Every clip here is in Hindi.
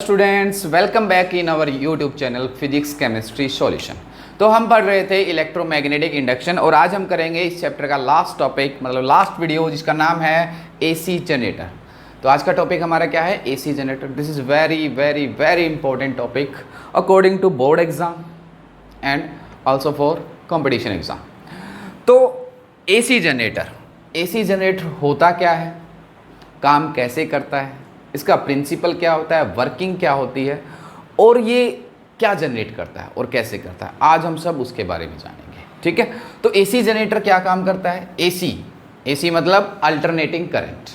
Students, welcome back in our YouTube channel physics chemistry solution. तो हम पढ़ रहे थे इलेक्ट्रोमैग्नेटिक इंडक्शन और आज हम करेंगे इस चैप्टर का लास्ट टॉपिक, मतलब लास्ट वीडियो, जिसका नाम है एसी जनरेटर। तो आज का टॉपिक हमारा क्या है? AC generator. This is very very very important topic according to board exam and also for competition exam. तो एसी जनरेटर होता क्या है, काम कैसे करता है, इसका प्रिंसिपल क्या होता है, वर्किंग क्या होती है और ये क्या जनरेट करता है और कैसे करता है, आज हम सब उसके बारे में जानेंगे। ठीक है, तो एसी जनरेटर क्या काम करता है? एसी मतलब अल्टरनेटिंग करंट।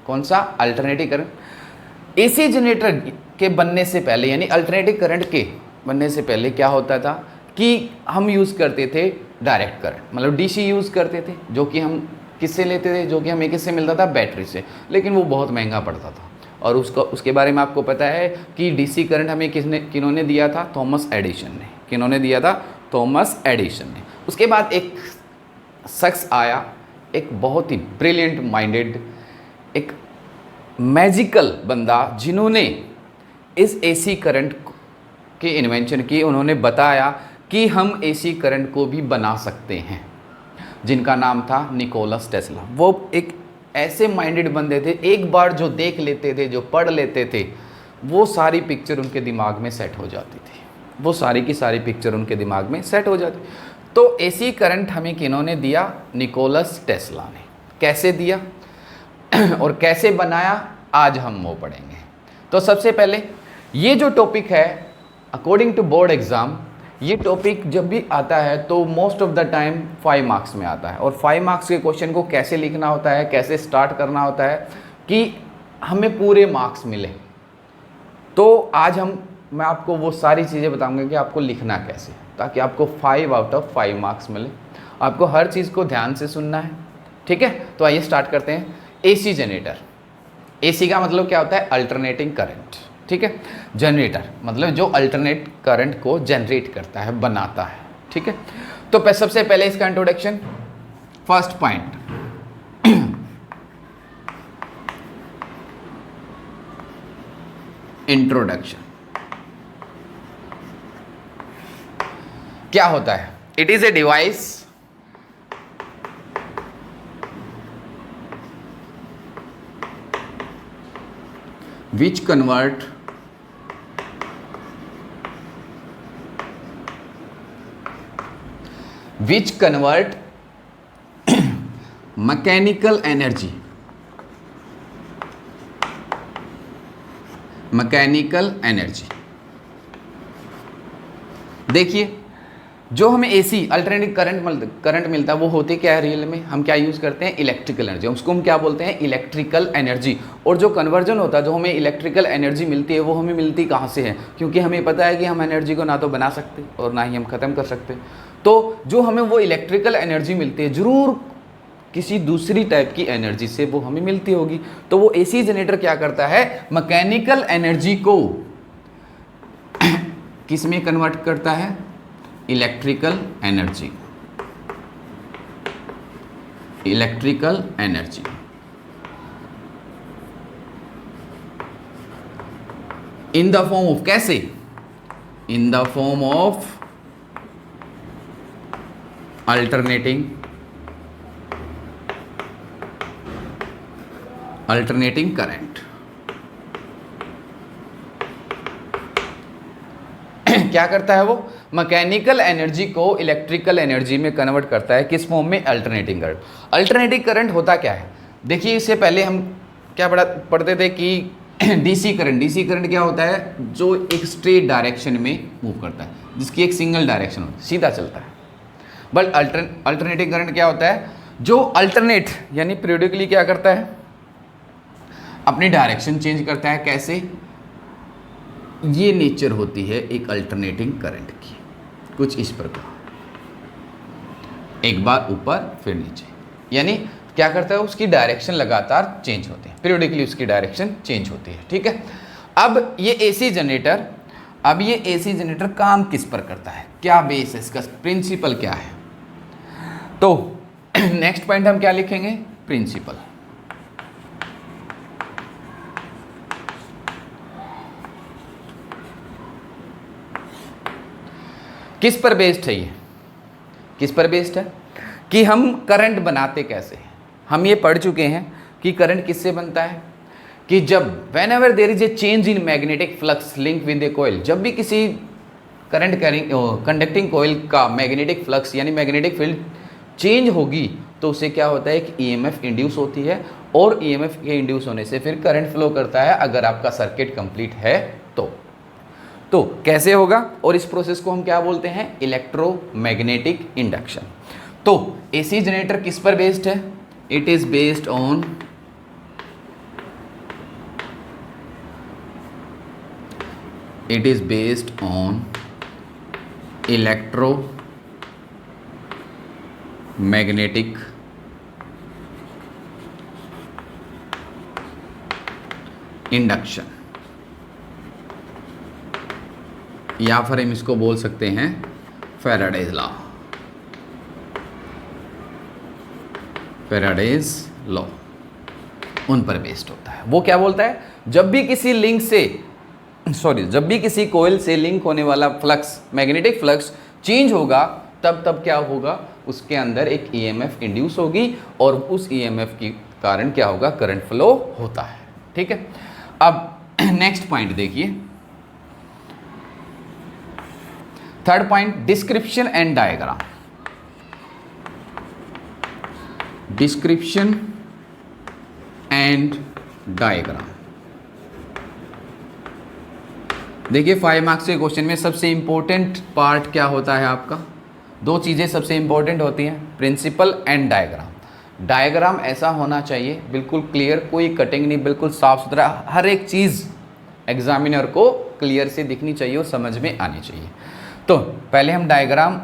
कौन सा? Alternating current. एसी जनरेटर के बनने से पहले, यानी अल्टरनेटिंग करंट के बनने से पहले क्या होता था कि हम यूज़ करते थे डायरेक्ट करंट, मतलब डीसी यूज़ करते थे, जो कि हम किससे लेते थे? जो कि हमें किससे मिलता था? बैटरी से। लेकिन वो बहुत महंगा पड़ता था और उसके बारे में आपको पता है कि डीसी करंट हमें किन्होंने दिया था? थॉमस एडिसन ने। किन्होंने दिया था? थॉमस एडिसन ने। उसके बाद एक शख्स आया, एक बहुत ही ब्रिलियंट माइंडेड, एक मैजिकल बंदा, जिन्होंने इस एसी करंट की इन्वेंशन की। उन्होंने बताया कि हम एसी करंट को भी बना सकते हैं, जिनका नाम था निकोलस टेस्ला। वो एक ऐसे माइंडेड बंदे थे, एक बार जो देख लेते थे, जो पढ़ लेते थे, वो सारी पिक्चर उनके दिमाग में सेट हो जाती थी। वो सारी की सारी पिक्चर उनके दिमाग में सेट हो जाती। तो एसी करंट हमें किन्होंने दिया? निकोलस टेस्ला ने। कैसे दिया और कैसे बनाया, आज हम वो पढ़ेंगे। तो सबसे पहले ये जो टॉपिक है, अकॉर्डिंग टू बोर्ड एग्ज़ाम, ये टॉपिक जब भी आता है तो most of the time 5 marks में आता है। और 5 मार्क्स के क्वेश्चन को कैसे लिखना होता है, कैसे स्टार्ट करना होता है कि हमें पूरे मार्क्स मिले। तो आज मैं आपको वो सारी चीज़ें बताऊंगा कि आपको लिखना कैसे, ताकि आपको 5 आउट ऑफ 5 मार्क्स मिले। आपको हर चीज़ को ध्यान से सुनना है। ठीक है, तो आइए स्टार्ट करते हैं। AC generator. एसी का मतलब क्या होता है? Alternating current. ठीक है, जनरेटर मतलब जो अल्टरनेट करंट को जनरेट करता है, बनाता है। ठीक है, तो सबसे पहले इसका इंट्रोडक्शन, फर्स्ट पॉइंट। इंट्रोडक्शन क्या होता है? It is a device which convert mechanical energy। देखिए, जो हमें एसी अल्टरनेटिव करंट मिलता है, वो होती क्या है रियल में? हम क्या यूज़ करते हैं? Electrical energy. उसको हम क्या बोलते हैं? Electrical energy. और जो कन्वर्जन होता है, जो हमें इलेक्ट्रिकल एनर्जी मिलती है, वो हमें मिलती कहाँ से है? क्योंकि हमें पता है कि हम एनर्जी को ना तो बना सकते और ना ही हम ख़त्म कर सकते। तो जो हमें वो इलेक्ट्रिकल एनर्जी मिलती है, ज़रूर किसी दूसरी टाइप की एनर्जी से वो हमें मिलती होगी। तो वो एसी जनरेटर क्या करता है? मैकेनिकल एनर्जी को किस में कन्वर्ट करता है? Electrical energy. Electrical energy in the form of, कैसे? In the form of alternating current. क्या करता है वो? मैकेनिकल एनर्जी को इलेक्ट्रिकल एनर्जी में कन्वर्ट करता है। किस फॉर्म में? Alternating current. अल्टरनेटिंग करंट होता क्या है? देखिए, इससे पहले हम क्या पढ़ते थे कि डीसी करंट क्या होता है? जो एक स्ट्रेट डायरेक्शन में मूव करता है, जिसकी एक सिंगल डायरेक्शन होती है, सीधा चलता है। बट अल्टरनेटिंग करंट क्या होता है? जो अल्टरनेट यानी पीरियडिकली क्या करता है? अपनी डायरेक्शन चेंज करता है। कैसे? ये नेचर होती है एक अल्टरनेटिंग करंट की, कुछ इस प्रकार, एक बार ऊपर फिर नीचे। यानी क्या करता है? उसकी डायरेक्शन लगातार चेंज होती है, पीरियडिकली उसकी डायरेक्शन चेंज होती है। ठीक है, अब ये एसी जनरेटर काम किस पर करता है? क्या बेस है इसका? प्रिंसिपल क्या है? तो नेक्स्ट पॉइंट हम क्या लिखेंगे? प्रिंसिपल। किस पर बेस्ड है ये, किस पर बेस्ड है कि हम करंट बनाते कैसे हैं। हम ये पढ़ चुके हैं कि करंट किससे बनता है कि जब whenever there is a change in magnetic flux link with a coil, जब भी किसी करंट कंडक्टिंग कोयल का मैग्नेटिक फ्लक्स यानी मैग्नेटिक फील्ड चेंज होगी तो उससे क्या होता है कि ईएमएफ इंड्यूस होती है, और ईएमएफ के इंड्यूस होने से फिर करंट फ्लो करता है अगर आपका सर्किट कंप्लीट है तो कैसे होगा, और इस प्रोसेस को हम क्या बोलते हैं, इलेक्ट्रोमैग्नेटिक इंडक्शन। तो एसी जनरेटर किस पर बेस्ड है, it is based on electromagnetic induction, या फिर हम इसको बोल सकते हैं फैराडेज लॉ। फैराडेज लॉ उन पर बेस्ड होता है। वो क्या बोलता है, जब भी किसी लिंक से जब भी किसी कोयल से लिंक होने वाला फ्लक्स मैग्नेटिक फ्लक्स चेंज होगा तब क्या होगा, उसके अंदर एक ईएमएफ इंड्यूस होगी और उस ईएमएफ के कारण क्या होगा, करंट फ्लो होता है। ठीक है, अब नेक्स्ट पॉइंट देखिए, third point, description and diagram. Description and diagram. देखिए 5 मार्क्स के क्वेश्चन में सबसे इंपॉर्टेंट पार्ट क्या होता है आपका, दो चीज़ें सबसे इंपॉर्टेंट होती हैं, प्रिंसिपल एंड डायग्राम। डायग्राम ऐसा होना चाहिए बिल्कुल क्लियर, कोई कटिंग नहीं, बिल्कुल साफ सुथरा, हर एक चीज़ एग्जामिनर को क्लियर से दिखनी चाहिए और समझ में आनी चाहिए। तो पहले हम डायग्राम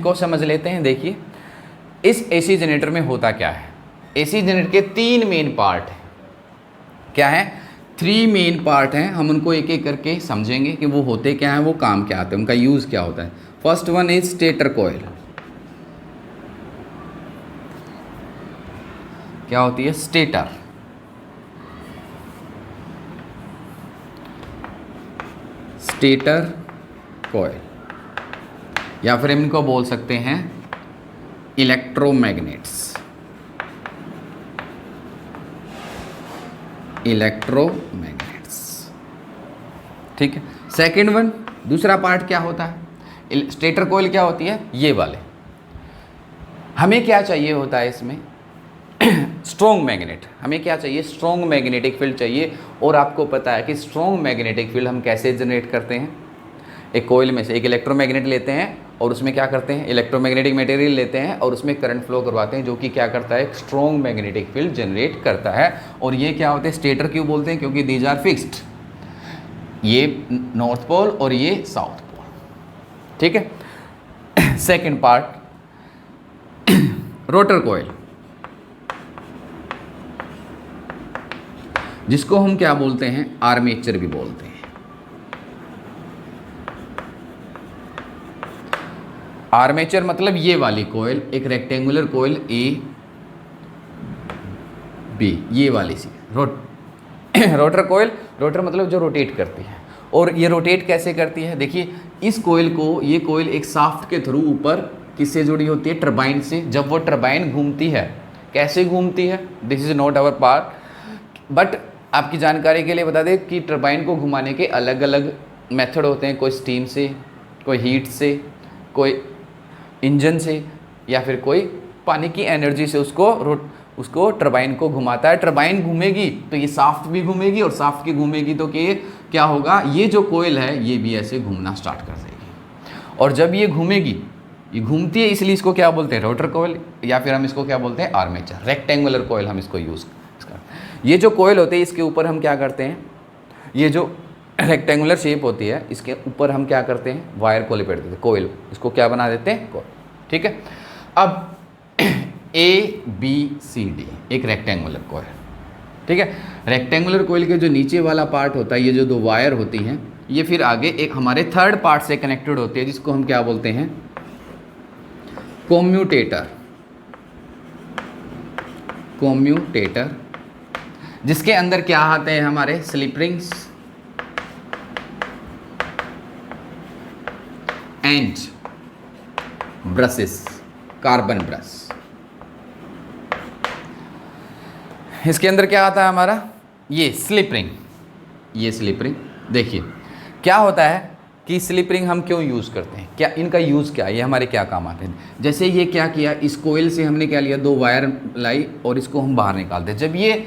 को समझ लेते हैं। देखिए इस एसी जनरेटर में होता क्या है, एसी जनरेटर के 3 मेन पार्ट हैं। क्या है, 3 मेन पार्ट हैं, हम उनको एक एक करके समझेंगे कि वो होते क्या हैं, वो काम क्या आते हैं, उनका यूज़ क्या होता है। First one is stator coil. क्या होती है, स्टेटर। स्टेटर कॉइल, या फिर हम इनको बोल सकते हैं इलेक्ट्रोमैग्नेट्स। इलेक्ट्रोमैग्नेट्स, ठीक है। सेकेंड वन, दूसरा पार्ट क्या होता है, स्टेटर कॉइल क्या होती है, ये वाले। हमें क्या चाहिए होता है इसमें, स्ट्रॉन्ग मैग्नेट। हमें क्या चाहिए, स्ट्रॉन्ग मैग्नेटिक फील्ड चाहिए। और आपको पता है कि स्ट्रॉन्ग मैग्नेटिक फील्ड हम कैसे जनरेट करते हैं, एक कोयल में से एक इलेक्ट्रोमैग्नेट लेते हैं और उसमें क्या करते हैं, इलेक्ट्रोमैग्नेटिक मटेरियल लेते हैं और उसमें करंट फ्लो करवाते हैं, जो कि क्या करता है, एक स्ट्रॉन्ग मैग्नेटिक फील्ड जनरेट करता है। और ये क्या होते हैं, स्टेटर क्यों बोलते हैं, क्योंकि दीज आर फिक्स्ड, ये नॉर्थ पोल और ये साउथ पोल। ठीक है। सेकेंड पार्ट, रोटर कॉइल, जिसको हम क्या बोलते हैं, आर्मेचर भी बोलते हैं। आर्मेचर मतलब ये वाली कोयल, एक रेक्टेंगुलर कोयल ए बी, ये वाली सी रोटर कोयल। रोटर मतलब जो रोटेट करती है, और ये रोटेट कैसे करती है, देखिए इस कोयल को, ये कोयल एक शाफ्ट के थ्रू ऊपर किससे जुड़ी होती है, टरबाइन से। जब वो टरबाइन घूमती है, कैसे घूमती है, this is not our part, but आपकी जानकारी के लिए बता दें कि टरबाइन को घुमाने के अलग अलग मेथड होते हैं, कोई स्टीम से, कोई हीट से, कोई इंजन से, या फिर कोई पानी की एनर्जी से उसको टरबाइन को घुमाता है। टरबाइन घूमेगी तो ये साफ्ट भी घूमेगी, और साफ्ट की घूमेगी तो क्या होगा, ये जो कोयल है ये भी ऐसे घूमना स्टार्ट कर देगी। और जब ये घूमेगी, ये घूमती है, इसलिए इसको क्या बोलते हैं, रोटर कोयल, या फिर हम इसको क्या बोलते हैं, आर्मेचर। रेक्टेंगुलर कोयल हम इसको यूज़ करते हैं। ये जो कोयल होते हैं इसके ऊपर हम क्या करते हैं, ये जो रेक्टेंगुलर शेप होती है इसके ऊपर हम क्या करते हैं, वायर को लपेट देते हैं, कोयल, इसको क्या बना देते हैं, कोयल। ठीक है। अब ABCD एक रेक्टेंगुलर कोयल, ठीक है। रेक्टेंगुलर कोयल के जो नीचे वाला पार्ट होता है, ये जो 2 वायर होती हैं, ये फिर आगे एक हमारे थर्ड पार्ट से कनेक्टेड होती है, जिसको हम क्या बोलते हैं, कम्यूटेटर। कम्यूटेटर, जिसके अंदर क्या आते हैं, हमारे slip rings and brushes, carbon brush. इसके अंदर क्या आता है हमारा, ये स्लिप रिंग, ये स्लिप रिंग। देखिए क्या होता है कि स्लिप रिंग हम क्यों यूज़ करते हैं, क्या इनका यूज़ क्या है, ये हमारे क्या काम आते हैं। जैसे ये क्या किया, इस कोयल से हमने क्या लिया, 2 वायर लाई और इसको हम बाहर निकालते हैं। जब ये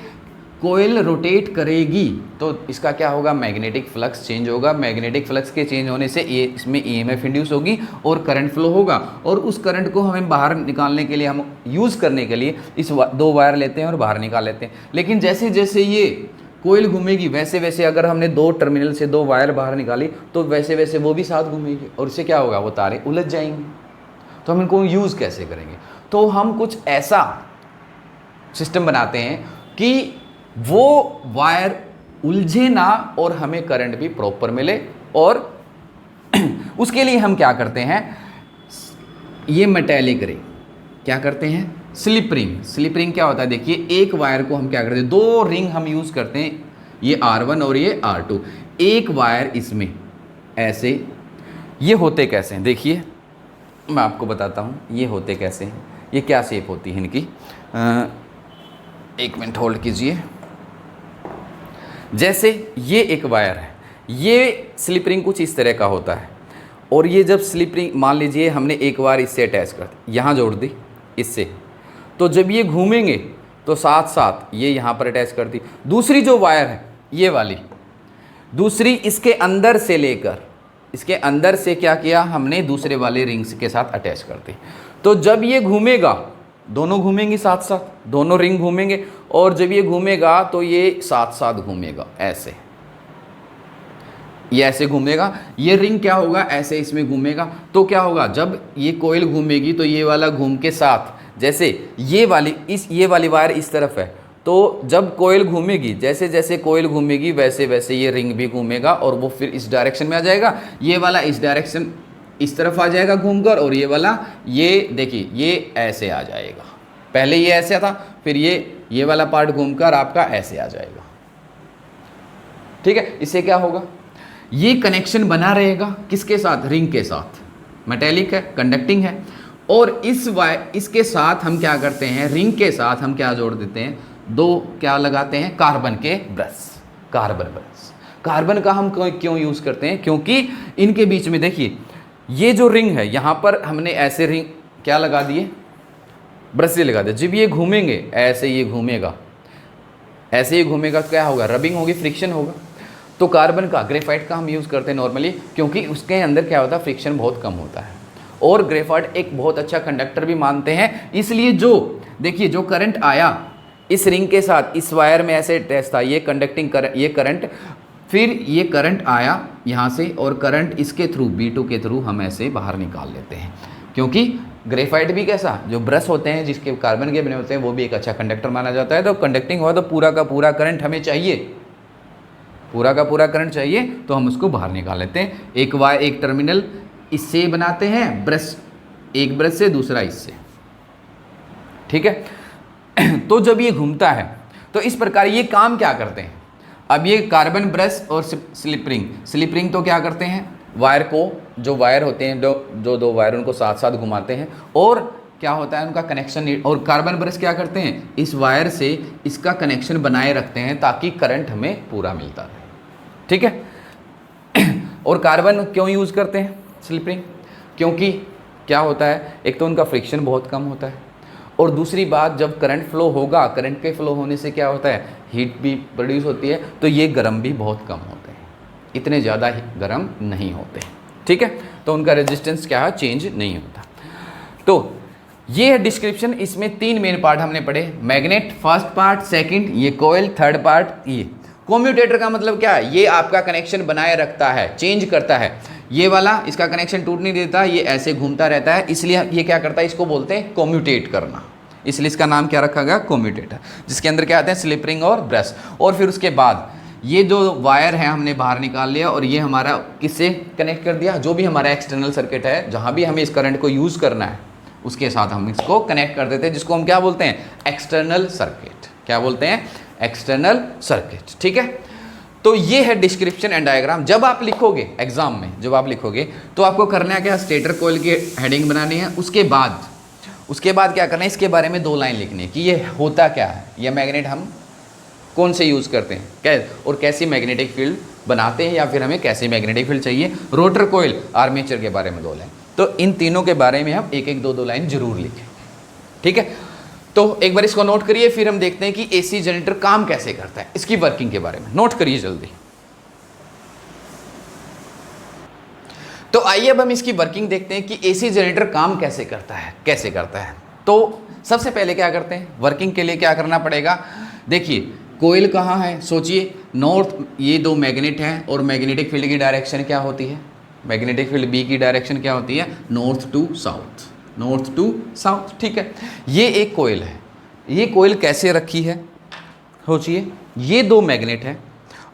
कोयल रोटेट करेगी तो इसका क्या होगा, मैग्नेटिक फ्लक्स चेंज होगा। मैग्नेटिक फ्लक्स के चेंज होने से ये इसमें ईएमएफ इंड्यूस होगी और करंट फ्लो होगा, और उस करंट को हमें बाहर निकालने के लिए, हम यूज़ करने के लिए इस 2 वायर लेते हैं और बाहर निकाल लेते हैं। लेकिन जैसे जैसे ये कोयल घूमेगी वैसे वैसे, अगर हमने 2 टर्मिनल से 2 वायर बाहर निकाली तो वैसे वैसे वो भी साथ घूमेगी, और इससे क्या होगा, वो तारे उलझ जाएंगी। तो हम इनको यूज़ कैसे करेंगे, तो हम कुछ ऐसा सिस्टम बनाते हैं कि वो वायर उलझे ना और हमें करंट भी प्रॉपर मिले। और उसके लिए हम क्या करते हैं, ये मेटेलिक रिंग, क्या करते हैं, स्लिप रिंग। स्लिप रिंग क्या होता है, देखिए एक वायर को हम क्या करते हैं, 2 रिंग हम यूज़ करते हैं, ये R1 और ये R2। एक वायर इसमें ऐसे, ये होते कैसे हैं, देखिए मैं आपको बताता हूँ ये होते कैसे हैं, ये क्या शेप होती है इनकी। 1 मिनट होल्ड कीजिए। जैसे ये एक वायर है, ये स्लिप रिंग कुछ इस तरह का होता है, और ये जब स्लिप रिंग, मान लीजिए हमने एक बार इससे अटैच कर दी, यहाँ जोड़ दी इससे, तो जब ये घूमेंगे तो साथ साथ ये यहाँ पर अटैच कर दी। दूसरी जो वायर है ये वाली, दूसरी इसके अंदर से लेकर, इसके अंदर से क्या किया हमने, दूसरे वाले रिंग्स के साथ अटैच कर दी। तो जब ये घूमेगा, दोनों घूमेंगी साथ साथ, दोनों रिंग घूमेंगे, और जब ये घूमेगा तो ये साथ साथ घूमेगा, ऐसे, ये ऐसे घूमेगा। ये रिंग क्या होगा, ऐसे इसमें घूमेगा। तो क्या होगा, जब ये कोयल घूमेगी तो ये वाला घूम के साथ, जैसे ये वाली वायर इस तरफ है, तो जब कोयल घूमेगी, जैसे जैसे कोयल घूमेगी वैसे वैसे ये रिंग भी घूमेगा, और वो फिर इस डायरेक्शन में आ जाएगा। ये वाला इस डायरेक्शन इस तरफ आ जाएगा घूमकर, और ये वाला, ये देखिए ये ऐसे आ जाएगा। पहले ये ऐसे था, फिर ये वाला पार्ट घूमकर आपका ऐसे आ जाएगा। ठीक है, इससे क्या होगा, ये कनेक्शन बना रहेगा किसके साथ, रिंग के साथ। मेटेलिक है, कंडक्टिंग है, और इसके साथ हम क्या करते हैं, रिंग के साथ हम क्या जोड़ देते हैं, 2 क्या लगाते हैं, कार्बन के ब्रश। कार्बन ब्रश, कार्बन का हम क्यों यूज़ करते हैं, क्योंकि इनके बीच में देखिए ये जो रिंग है, यहाँ पर हमने ऐसे रिंग क्या लगा दिए, ब्रश से लगा दिया। जब ये घूमेंगे ऐसे, ये घूमेगा ऐसे, ही घूमेगा, क्या होगा, रबिंग होगी, फ्रिक्शन होगा। तो कार्बन का, ग्रेफाइट का हम यूज़ करते हैं नॉर्मली, क्योंकि उसके अंदर क्या होता है, फ्रिक्शन बहुत कम होता है, और ग्रेफाइट एक बहुत अच्छा कंडक्टर भी मानते हैं। इसलिए जो देखिए, जो करंट आया इस रिंग के साथ, इस वायर में ऐसे अटैच था, ये कंडक्टिंग करंट, ये करंट, फिर ये करंट आया यहाँ से, और करंट इसके थ्रू, B2 के थ्रू हम ऐसे बाहर निकाल लेते हैं। क्योंकि ग्रेफाइट भी कैसा, जो ब्रश होते हैं जिसके कार्बन के बने होते हैं, वो भी एक अच्छा कंडक्टर माना जाता है। तो कंडक्टिंग हुआ तो पूरा का पूरा करंट हमें चाहिए, पूरा का पूरा करंट चाहिए, तो हम उसको बाहर निकाल लेते हैं। एक टर्मिनल इससे बनाते हैं ब्रश, एक ब्रश से, दूसरा इससे। ठीक है, तो जब ये घूमता है तो इस प्रकार ये काम क्या करते हैं। अब ये कार्बन ब्रश और स्लिप रिंग तो क्या करते हैं, वायर को, जो वायर होते हैं, जो 2 वायर उनको साथ साथ घुमाते हैं, और क्या होता है उनका कनेक्शन। और कार्बन ब्रश क्या करते हैं, इस वायर से इसका कनेक्शन बनाए रखते हैं ताकि करंट हमें पूरा मिलता रहे। ठीक है, और कार्बन क्यों यूज़ करते हैं स्लिप रिंग, क्योंकि क्या होता है, एक तो उनका फ्रिक्शन बहुत कम होता है, और दूसरी बात, जब करंट फ्लो होगा, करंट के फ्लो होने से क्या होता है, हीट भी प्रोड्यूस होती है, तो ये गर्म भी बहुत कम होते हैं, इतने ज़्यादा गर्म नहीं होते। ठीक है, तो उनका रेजिस्टेंस क्या है, चेंज नहीं होता। तो ये है डिस्क्रिप्शन, इसमें 3 मेन पार्ट हमने पढ़े, मैग्नेट फर्स्ट पार्ट, सेकंड ये कोयल, थर्ड पार्ट ये कम्यूटेटर। का मतलब क्या है, ये आपका कनेक्शन बनाए रखता है, चेंज करता है। ये वाला इसका कनेक्शन टूट नहीं देता, ये ऐसे घूमता रहता है, इसलिए ये क्या करता है, इसको बोलते हैं कम्यूटेट करना, इसलिए इसका नाम क्या रखा गया, कम्यूटेटर, जिसके अंदर क्या आते हैं, स्लिप रिंग और ब्रश। और फिर उसके बाद ये जो वायर है हमने बाहर निकाल लिया, और ये हमारा किससे कनेक्ट कर दिया, जो भी हमारा एक्सटर्नल सर्किट है, जहाँ भी हमें इस करंट को यूज़ करना है उसके साथ हम इसको कनेक्ट कर देते हैं, जिसको हम क्या बोलते हैं, एक्सटर्नल सर्किट। क्या बोलते हैं, एक्सटर्नल सर्किट। ठीक है, तो ये है डिस्क्रिप्शन एंड डायग्राम। जब आप लिखोगे एग्जाम में, जब आप लिखोगे तो आपको करना है क्या, स्टेटर कॉइल की हेडिंग बनानी है। उसके बाद क्या करना है, इसके बारे में 2 लाइन लिखनी है कि ये होता क्या है, ये मैग्नेट हम कौन से यूज़ करते हैं क्या, और कैसी मैग्नेटिक फील्ड बनाते हैं, या फिर हमें कैसी मैग्नेटिक फील्ड चाहिए, रोटर कॉइल, आर्मेचर के बारे में 2 लाइन। तो इन तीनों के बारे में हम 1-1, 2-2 लाइन जरूर लिखें। ठीक है, तो एक बार इसको नोट करिए, फिर हम देखते हैं कि एसी जनरेटर काम कैसे करता है, इसकी वर्किंग के बारे में नोट करिए जल्दी। तो आइए अब हम इसकी वर्किंग देखते हैं कि एसी जनरेटर काम कैसे करता है। तो सबसे पहले क्या करते हैं, वर्किंग के लिए क्या करना पड़ेगा। देखिए कोयल कहाँ है, सोचिए नॉर्थ, ये 2 मैग्नेट हैं और मैग्नेटिक फील्ड की डायरेक्शन क्या होती है, मैग्नेटिक फील्ड बी की डायरेक्शन क्या होती है, नॉर्थ टू साउथ। ठीक है, ये एक कोयल है, ये कोयल कैसे रखी है, सोचिए ये 2 मैग्नेट हैं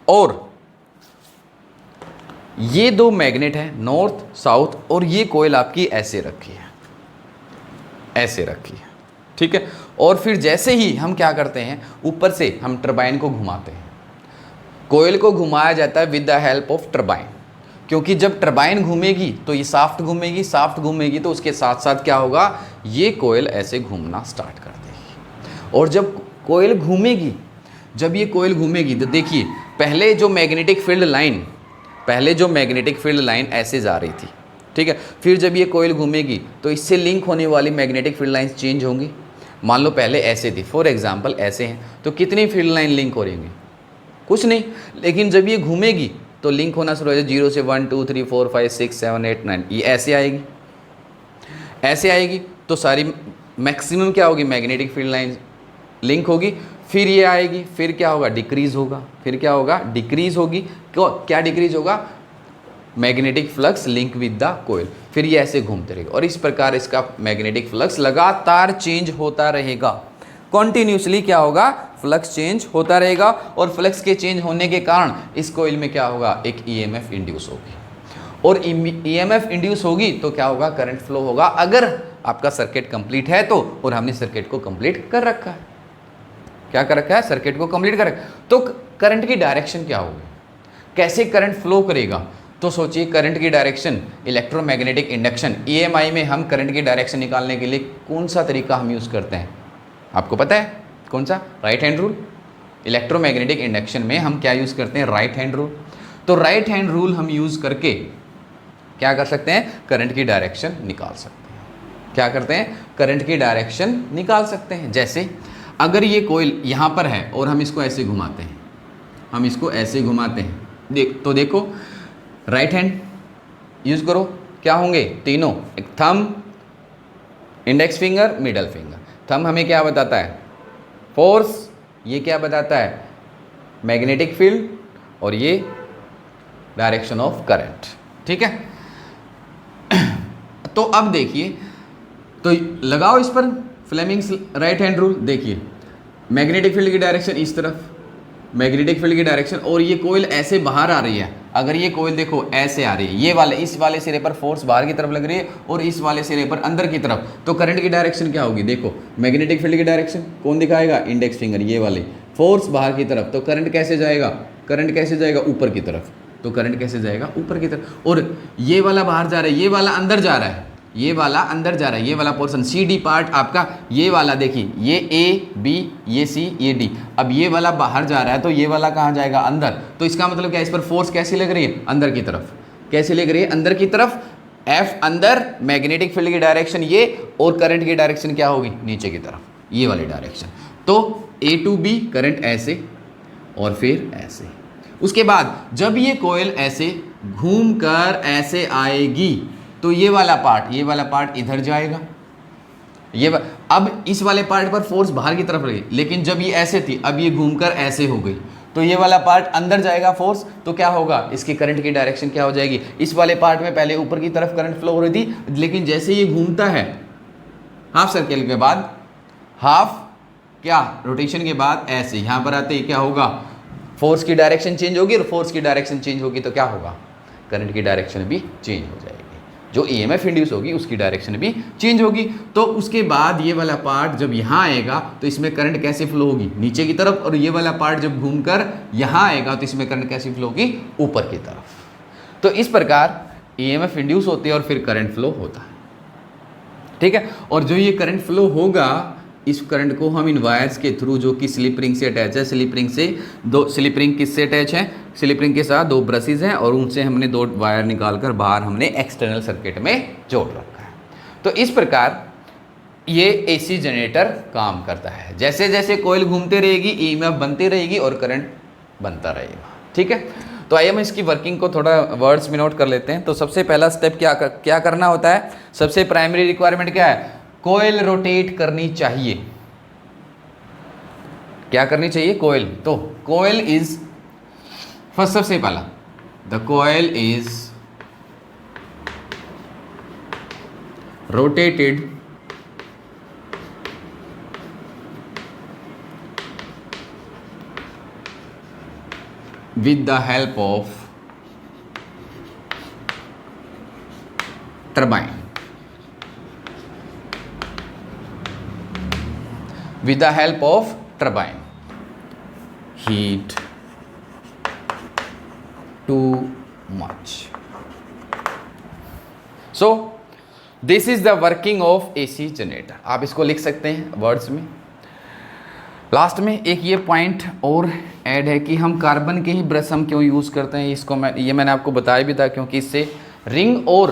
और ये 2 मैग्नेट हैं नॉर्थ साउथ, और ये कोयल आपकी ऐसे रखी है, ठीक है। और फिर जैसे ही हम क्या करते हैं, ऊपर से हम टरबाइन को घुमाते हैं, कोयल को घुमाया जाता है with the help of turbine, क्योंकि जब टरबाइन घूमेगी तो ये साफ्ट घूमेगी तो उसके साथ साथ क्या होगा, ये कोयल ऐसे घूमना स्टार्ट कर देगी। और जब ये कोयल घूमेगी तो देखिए पहले जो मैग्नेटिक फील्ड लाइन ऐसे जा रही थी, ठीक है। फिर जब ये कोयल घूमेगी तो इससे लिंक होने वाली मैग्नेटिक फील्ड लाइंस चेंज होंगी। मान लो पहले ऐसे थी, फॉर एग्जांपल ऐसे हैं, तो कितनी फील्ड लाइन लिंक हो रही होंगी, कुछ नहीं। लेकिन जब ये घूमेगी तो लिंक होना शुरू हो जाए, 0 से 1 2 3 4 5 6 7 8 9, ये ऐसे आएगी तो सारी मैक्सिमम क्या होगी, मैग्नेटिक फील्ड लाइन लिंक होगी। फिर ये आएगी, फिर क्या होगा, डिक्रीज होगी। क्या डिक्रीज होगा, magnetic flux link with the coil. फिर ये ऐसे घूमते रहेगा और इस प्रकार इसका मैग्नेटिक फ्लक्स लगातार चेंज होता रहेगा। कॉन्टिन्यूसली क्या होगा, फ्लक्स चेंज होता रहेगा, और फ्लक्स के चेंज होने के कारण इस कोयल में क्या होगा, एक ईएमएफ इंड्यूस होगी, और ईएमएफ इंड्यूस होगी तो क्या होगा, करंट फ्लो होगा। अगर आपका सर्किट कंप्लीट है तो, और हमने सर्किट को कंप्लीट कर रखा है, क्या कर रखा है, सर्किट को कंप्लीट कर रखा है, तो करंट की डायरेक्शन क्या होगी, कैसे करंट फ्लो करेगा। तो सोचिए करंट की डायरेक्शन, इलेक्ट्रोमैग्नेटिक इंडक्शन, ईएमआई में हम करंट की डायरेक्शन निकालने के लिए कौन सा तरीका हम यूज़ करते हैं, आपको पता है कौन सा, right hand rule. Electromagnetic induction में हम क्या यूज़ करते हैं, राइट हैंड रूल। तो राइट हैंड रूल हम यूज़ करके क्या कर सकते हैं, करंट की डायरेक्शन निकाल सकते हैं। क्या करते हैं, करंट की डायरेक्शन निकाल सकते हैं। जैसे अगर ये कोयल यहाँ पर है और हम इसको ऐसे घुमाते हैं, देखो राइट हैंड यूज़ करो, क्या होंगे तीनों, एक thumb, index finger, middle finger. Thumb हमें क्या बताता है, फोर्स, ये क्या बताता है, मैग्नेटिक फील्ड, और ये डायरेक्शन ऑफ करंट, ठीक है। तो अब देखिए, तो लगाओ इस पर फ्लेमिंग्स राइट हैंड रूल। देखिए मैग्नेटिक फील्ड की डायरेक्शन इस तरफ, मैग्नेटिक फील्ड की डायरेक्शन, और ये कोयल ऐसे बाहर आ रही है। अगर ये कोयल देखो ऐसे आ रही है, ये वाले, इस वाले सिरे पर फोर्स बाहर की तरफ लग रही है और इस वाले सिरे पर अंदर की तरफ, तो करंट की डायरेक्शन क्या होगी, देखो मैग्नेटिक फील्ड की डायरेक्शन कौन दिखाएगा, इंडेक्स फिंगर, ये वाले, फोर्स बाहर की तरफ, तो करंट कैसे जाएगा, ऊपर की तरफ, तो करंट कैसे जाएगा, ऊपर की तरफ। और ये वाला बाहर जा रहा है, ये वाला अंदर जा रहा है, ये वाला पोर्शन सी डी पार्ट आपका, ये वाला देखिए, ये ए बी, ये सी, ये डी। अब ये वाला बाहर जा रहा है तो ये वाला कहाँ जाएगा, अंदर। तो इसका मतलब क्या है, इस पर फोर्स कैसी लग रही है, अंदर की तरफ। कैसे लग रही है, अंदर की तरफ। एफ अंदर, मैग्नेटिक फील्ड की डायरेक्शन ये, और करंट की डायरेक्शन क्या होगी, नीचे की तरफ, ये वाली डायरेक्शन। तो ए टू बी करंट ऐसे और फिर ऐसे। उसके बाद जब ये कोयल ऐसे घूम कर ऐसे आएगी तो ये वाला पार्ट इधर जाएगा, अब इस वाले पार्ट पर फोर्स बाहर की तरफ रही, लेकिन जब ये ऐसे थी, अब ये घूमकर ऐसे हो गई, तो ये वाला पार्ट अंदर जाएगा फोर्स, तो क्या होगा, इसकी करंट की डायरेक्शन क्या हो जाएगी। इस वाले पार्ट में पहले ऊपर की तरफ करंट फ्लो हो रही थी, लेकिन जैसे ये घूमता है हाफ सर्कल के बाद, हाफ क्या रोटेशन के बाद, ऐसे यहाँ पर आते ही क्या होगा, फोर्स की डायरेक्शन चेंज होगी, और फोर्स की डायरेक्शन चेंज होगी तो क्या होगा, करंट की डायरेक्शन भी चेंज हो जाएगी। जो ईएमएफ इंड्यूस होगी उसकी डायरेक्शन भी चेंज होगी। तो उसके बाद ये वाला पार्ट जब यहाँ आएगा तो इसमें करंट कैसे फ्लो होगी, नीचे की तरफ, और ये वाला पार्ट जब घूमकर यहाँ आएगा तो इसमें करंट कैसे फ्लो होगी, ऊपर की तरफ। तो इस प्रकार ईएमएफ इंड्यूस होती है और फिर करंट फ्लो होता है, ठीक है। और जो ये करंट फ्लो होगा, इस करंट को हम इन वायर्स के थ्रू, जो कि स्लिप रिंग से अटैच है, स्लिप रिंग से दो, स्लिप रिंग किससे अटैच है, स्लिप रिंग के साथ 2 ब्रशेज हैं और उनसे हमने 2 वायर निकालकर बाहर हमने एक्सटर्नल सर्किट में जोड़ रखा है। तो इस प्रकार ये एसी जनरेटर काम करता है। जैसे जैसे कॉइल घूमते रहेगी ईएमएफ बनती रहेगी और करंट बनता रहेगा, ठीक है। तो आइए हम इसकी वर्किंग को थोड़ा वर्ड्स में नोट कर लेते हैं। तो सबसे पहला स्टेप क्या करना होता है, सबसे प्राइमरी रिक्वायरमेंट क्या है, कॉइल रोटेट करनी चाहिए। क्या करनी चाहिए, कॉइल। तो कॉइल इज फर्स्ट, सबसे पहला the coil is rotated with the help of turbine, with the help of turbine. Heat too much. So this is the working of AC generator. आप इसको लिख सकते हैं वर्ड्स में। लास्ट में एक ये पॉइंट और ऐड है कि हम कार्बन के ही ब्रश हम क्यों यूज़ करते हैं, इसको मैंने आपको बताया भी था, क्योंकि इससे रिंग और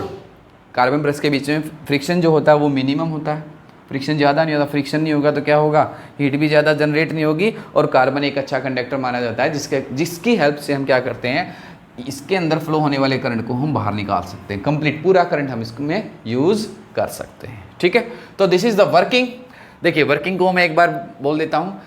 कार्बन ब्रश के बीच में फ्रिक्शन जो होता है वो मिनिमम होता है। फ्रिक्शन ज़्यादा नहीं होता, फ्रिक्शन नहीं होगा तो क्या होगा, हीट भी ज़्यादा जनरेट नहीं होगी और कार्बन एक अच्छा कंडक्टर माना जाता है, जिसकी हेल्प से हम क्या करते हैं, इसके अंदर फ्लो होने वाले करंट को हम बाहर निकाल सकते हैं। कंप्लीट पूरा करंट हम इसमें यूज़ कर सकते हैं, ठीक है। तो दिस इज़ द वर्किंग। देखिए वर्किंग को मैं एक बार बोल देता हूँ।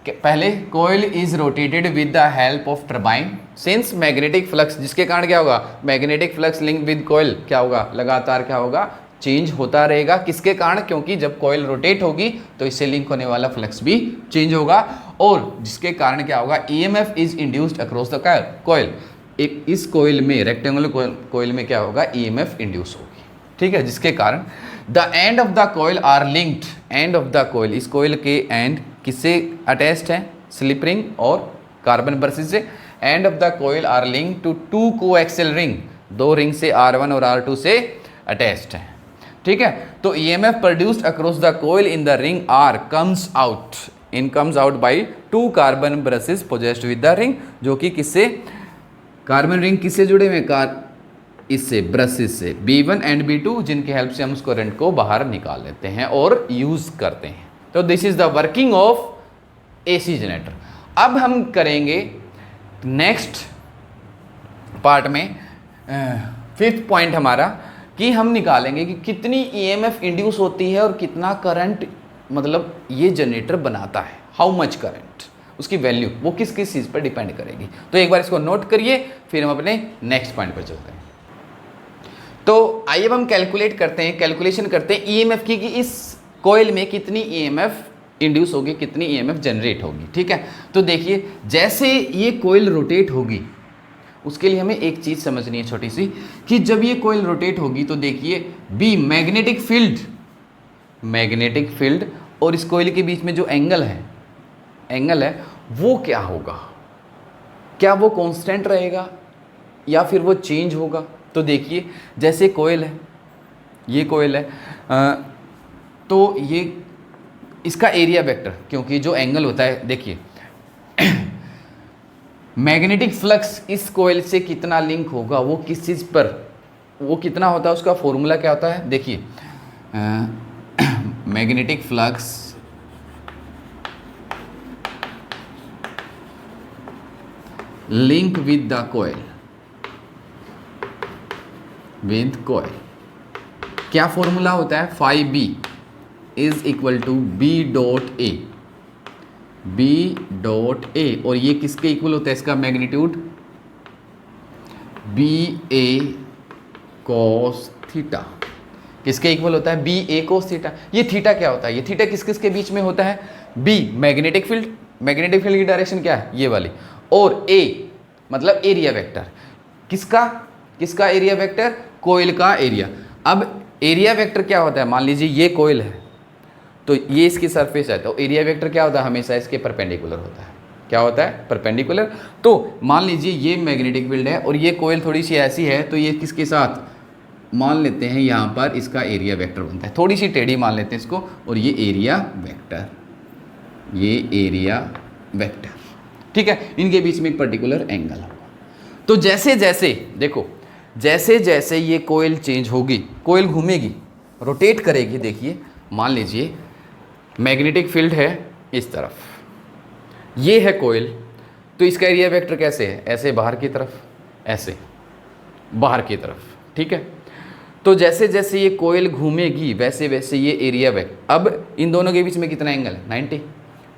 पहले coil is rotated with the help of turbine since magnetic flux, जिसके कारण क्या होगा, magnetic flux link with coil क्या होगा, लगातार क्या होगा, चेंज होता रहेगा। किसके कारण, क्योंकि जब कॉइल रोटेट होगी तो इससे लिंक होने वाला फ्लक्स भी चेंज होगा, और जिसके कारण क्या होगा, EMF is induced across the coil. इस कॉइल में, रेक्टेंगुलर कॉइल में क्या होगा, ईएमएफ इंड्यूस होगी, ठीक है, जिसके कारण the end of the coil are linked, end of the coil, इस कॉइल के एंड किससे अटैच्ड है, स्लिप रिंग और कार्बन ब्रशेस से। End of the coil are linked to 2 coaxial ring, 2 ring से R1 और R2 से अटैच्ड है, ठीक है। तो EMF produced across the coil in the ring R comes out by 2 carbon brushes possessed with the ring, जो कि किससे, कार्बन रिंग किससे जुड़े हुए, इससे ब्रशेस से B1 एंड B2, जिनकी हेल्प से हम उस करंट को बाहर निकाल लेते हैं और यूज करते हैं। तो this is the working of AC generator. अब हम करेंगे नेक्स्ट पार्ट में 5th पॉइंट हमारा, कि हम निकालेंगे कि कितनी ईएमएफ इंड्यूस होती है और कितना करंट मतलब ये जनरेटर बनाता है, हाउ मच करंट, उसकी वैल्यू वो किस किस चीज़ पर डिपेंड करेगी। तो एक बार इसको नोट करिए, फिर हम अपने नेक्स्ट पॉइंट पर चलते हैं। तो आइए अब हम कैलकुलेशन करते हैं ईएमएफ की, कि इस कॉइल में कितनी ईएमएफ इंड्यूस होगी, कितनी ईएमएफ जनरेट होगी, ठीक है। तो देखिए जैसे ये कॉइल रोटेट होगी, उसके लिए हमें एक चीज़ समझनी है छोटी सी, कि जब ये कॉइल रोटेट होगी तो देखिए बी मैग्नेटिक फील्ड और इस कॉइल के बीच में जो एंगल है वो क्या होगा, क्या वो कांस्टेंट रहेगा या फिर वो चेंज होगा। तो देखिए जैसे कॉइल है, ये कॉइल है, तो ये इसका एरिया वेक्टर, क्योंकि जो एंगल होता है, देखिए मैग्नेटिक फ्लक्स इस कॉइल से कितना लिंक होगा, वो किस चीज़ पर, वो कितना होता है, उसका फॉर्मूला क्या होता है, देखिए magnetic flux link with the coil, क्या फॉर्मूला होता है, phi B is equal to B dot A, और ये किसके इक्वल होता है, इसका magnitude B A cos theta, किसके इक्वल होता है, बी ए कॉस थीटा। ये थीटा क्या होता है, ये थीटा किस किस के बीच में होता है, बी मैग्नेटिक फील्ड की डायरेक्शन क्या है, ये वाली, और ए मतलब एरिया वेक्टर, किसका एरिया वेक्टर, कोयल का एरिया। अब एरिया वेक्टर क्या होता है, मान लीजिए ये कोयल है तो ये इसकी सरफेस है, तो एरिया वेक्टर क्या होता है, हमेशा इसके परपेंडिकुलर होता है। क्या होता है, परपेंडिकुलर। तो मान लीजिए ये मैग्नेटिक फील्ड है और ये कोयल थोड़ी सी ऐसी है, तो ये किसके साथ मान लेते हैं, यहाँ पर इसका एरिया वेक्टर बनता है, थोड़ी सी टेढ़ी मान लेते हैं इसको, और ये एरिया वेक्टर, ये एरिया वेक्टर, ठीक है। इनके बीच में एक पर्टिकुलर एंगल होगा। तो जैसे जैसे देखो, जैसे जैसे ये कोयल चेंज होगी, कोयल घूमेगी, रोटेट करेगी, देखिए मान लीजिए मैग्नेटिक फील्ड है इस तरफ, ये है कोयल, तो इसका एरिया वेक्टर कैसे है, ऐसे बाहर की तरफ, ऐसे बाहर की तरफ, ठीक है। तो जैसे जैसे ये कोयल घूमेगी वैसे वैसे ये एरिया वेक्टर, अब इन दोनों के बीच में कितना एंगल है, 90,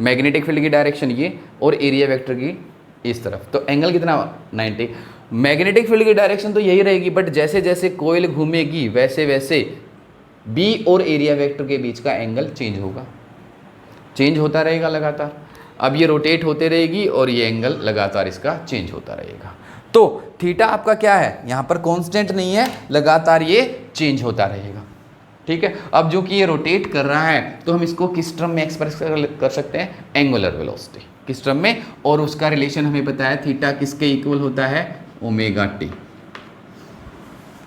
मैग्नेटिक फील्ड की डायरेक्शन ये और एरिया वेक्टर की इस तरफ, तो एंगल कितना 90। मैग्नेटिक फील्ड की डायरेक्शन तो यही रहेगी, बट जैसे जैसे कोयल घूमेगी वैसे वैसे बी और एरिया वेक्टर के बीच का एंगल चेंज होगा, चेंज होता रहेगा लगातार। अब ये रोटेट होते रहेगी और ये एंगल लगातार इसका चेंज होता रहेगा। तो थीटा आपका क्या है, यहाँ पर कांस्टेंट नहीं है, लगातार ये चेंज होता रहेगा, ठीक है। अब जो कि ये रोटेट कर रहा है तो हम इसको किस टर्म में एक्सप्रेस कर सकते हैं, एंगुलर वेलोसिटी, किस टर्म में, और उसका रिलेशन हमें पता है थीटा किसके इक्वल होता है, ओमेगा टी।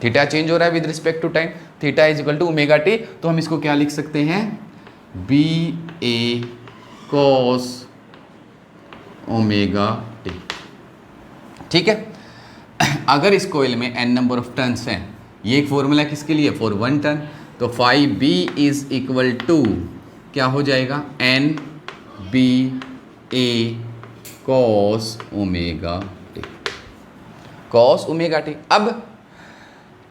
थीटा चेंज हो रहा है with respect to time, theta is equal to omega t, तो हम इसको क्या लिख सकते हैं, B A cos omega t, ठीक है। अगर इस कोयल में n नंबर ऑफ टर्न्स हैं, ये एक फॉर्मूला किसके लिए, फॉर 1 टर्न, तो phi B is equal to क्या हो जाएगा, N B A cos omega t, cos omega t. अब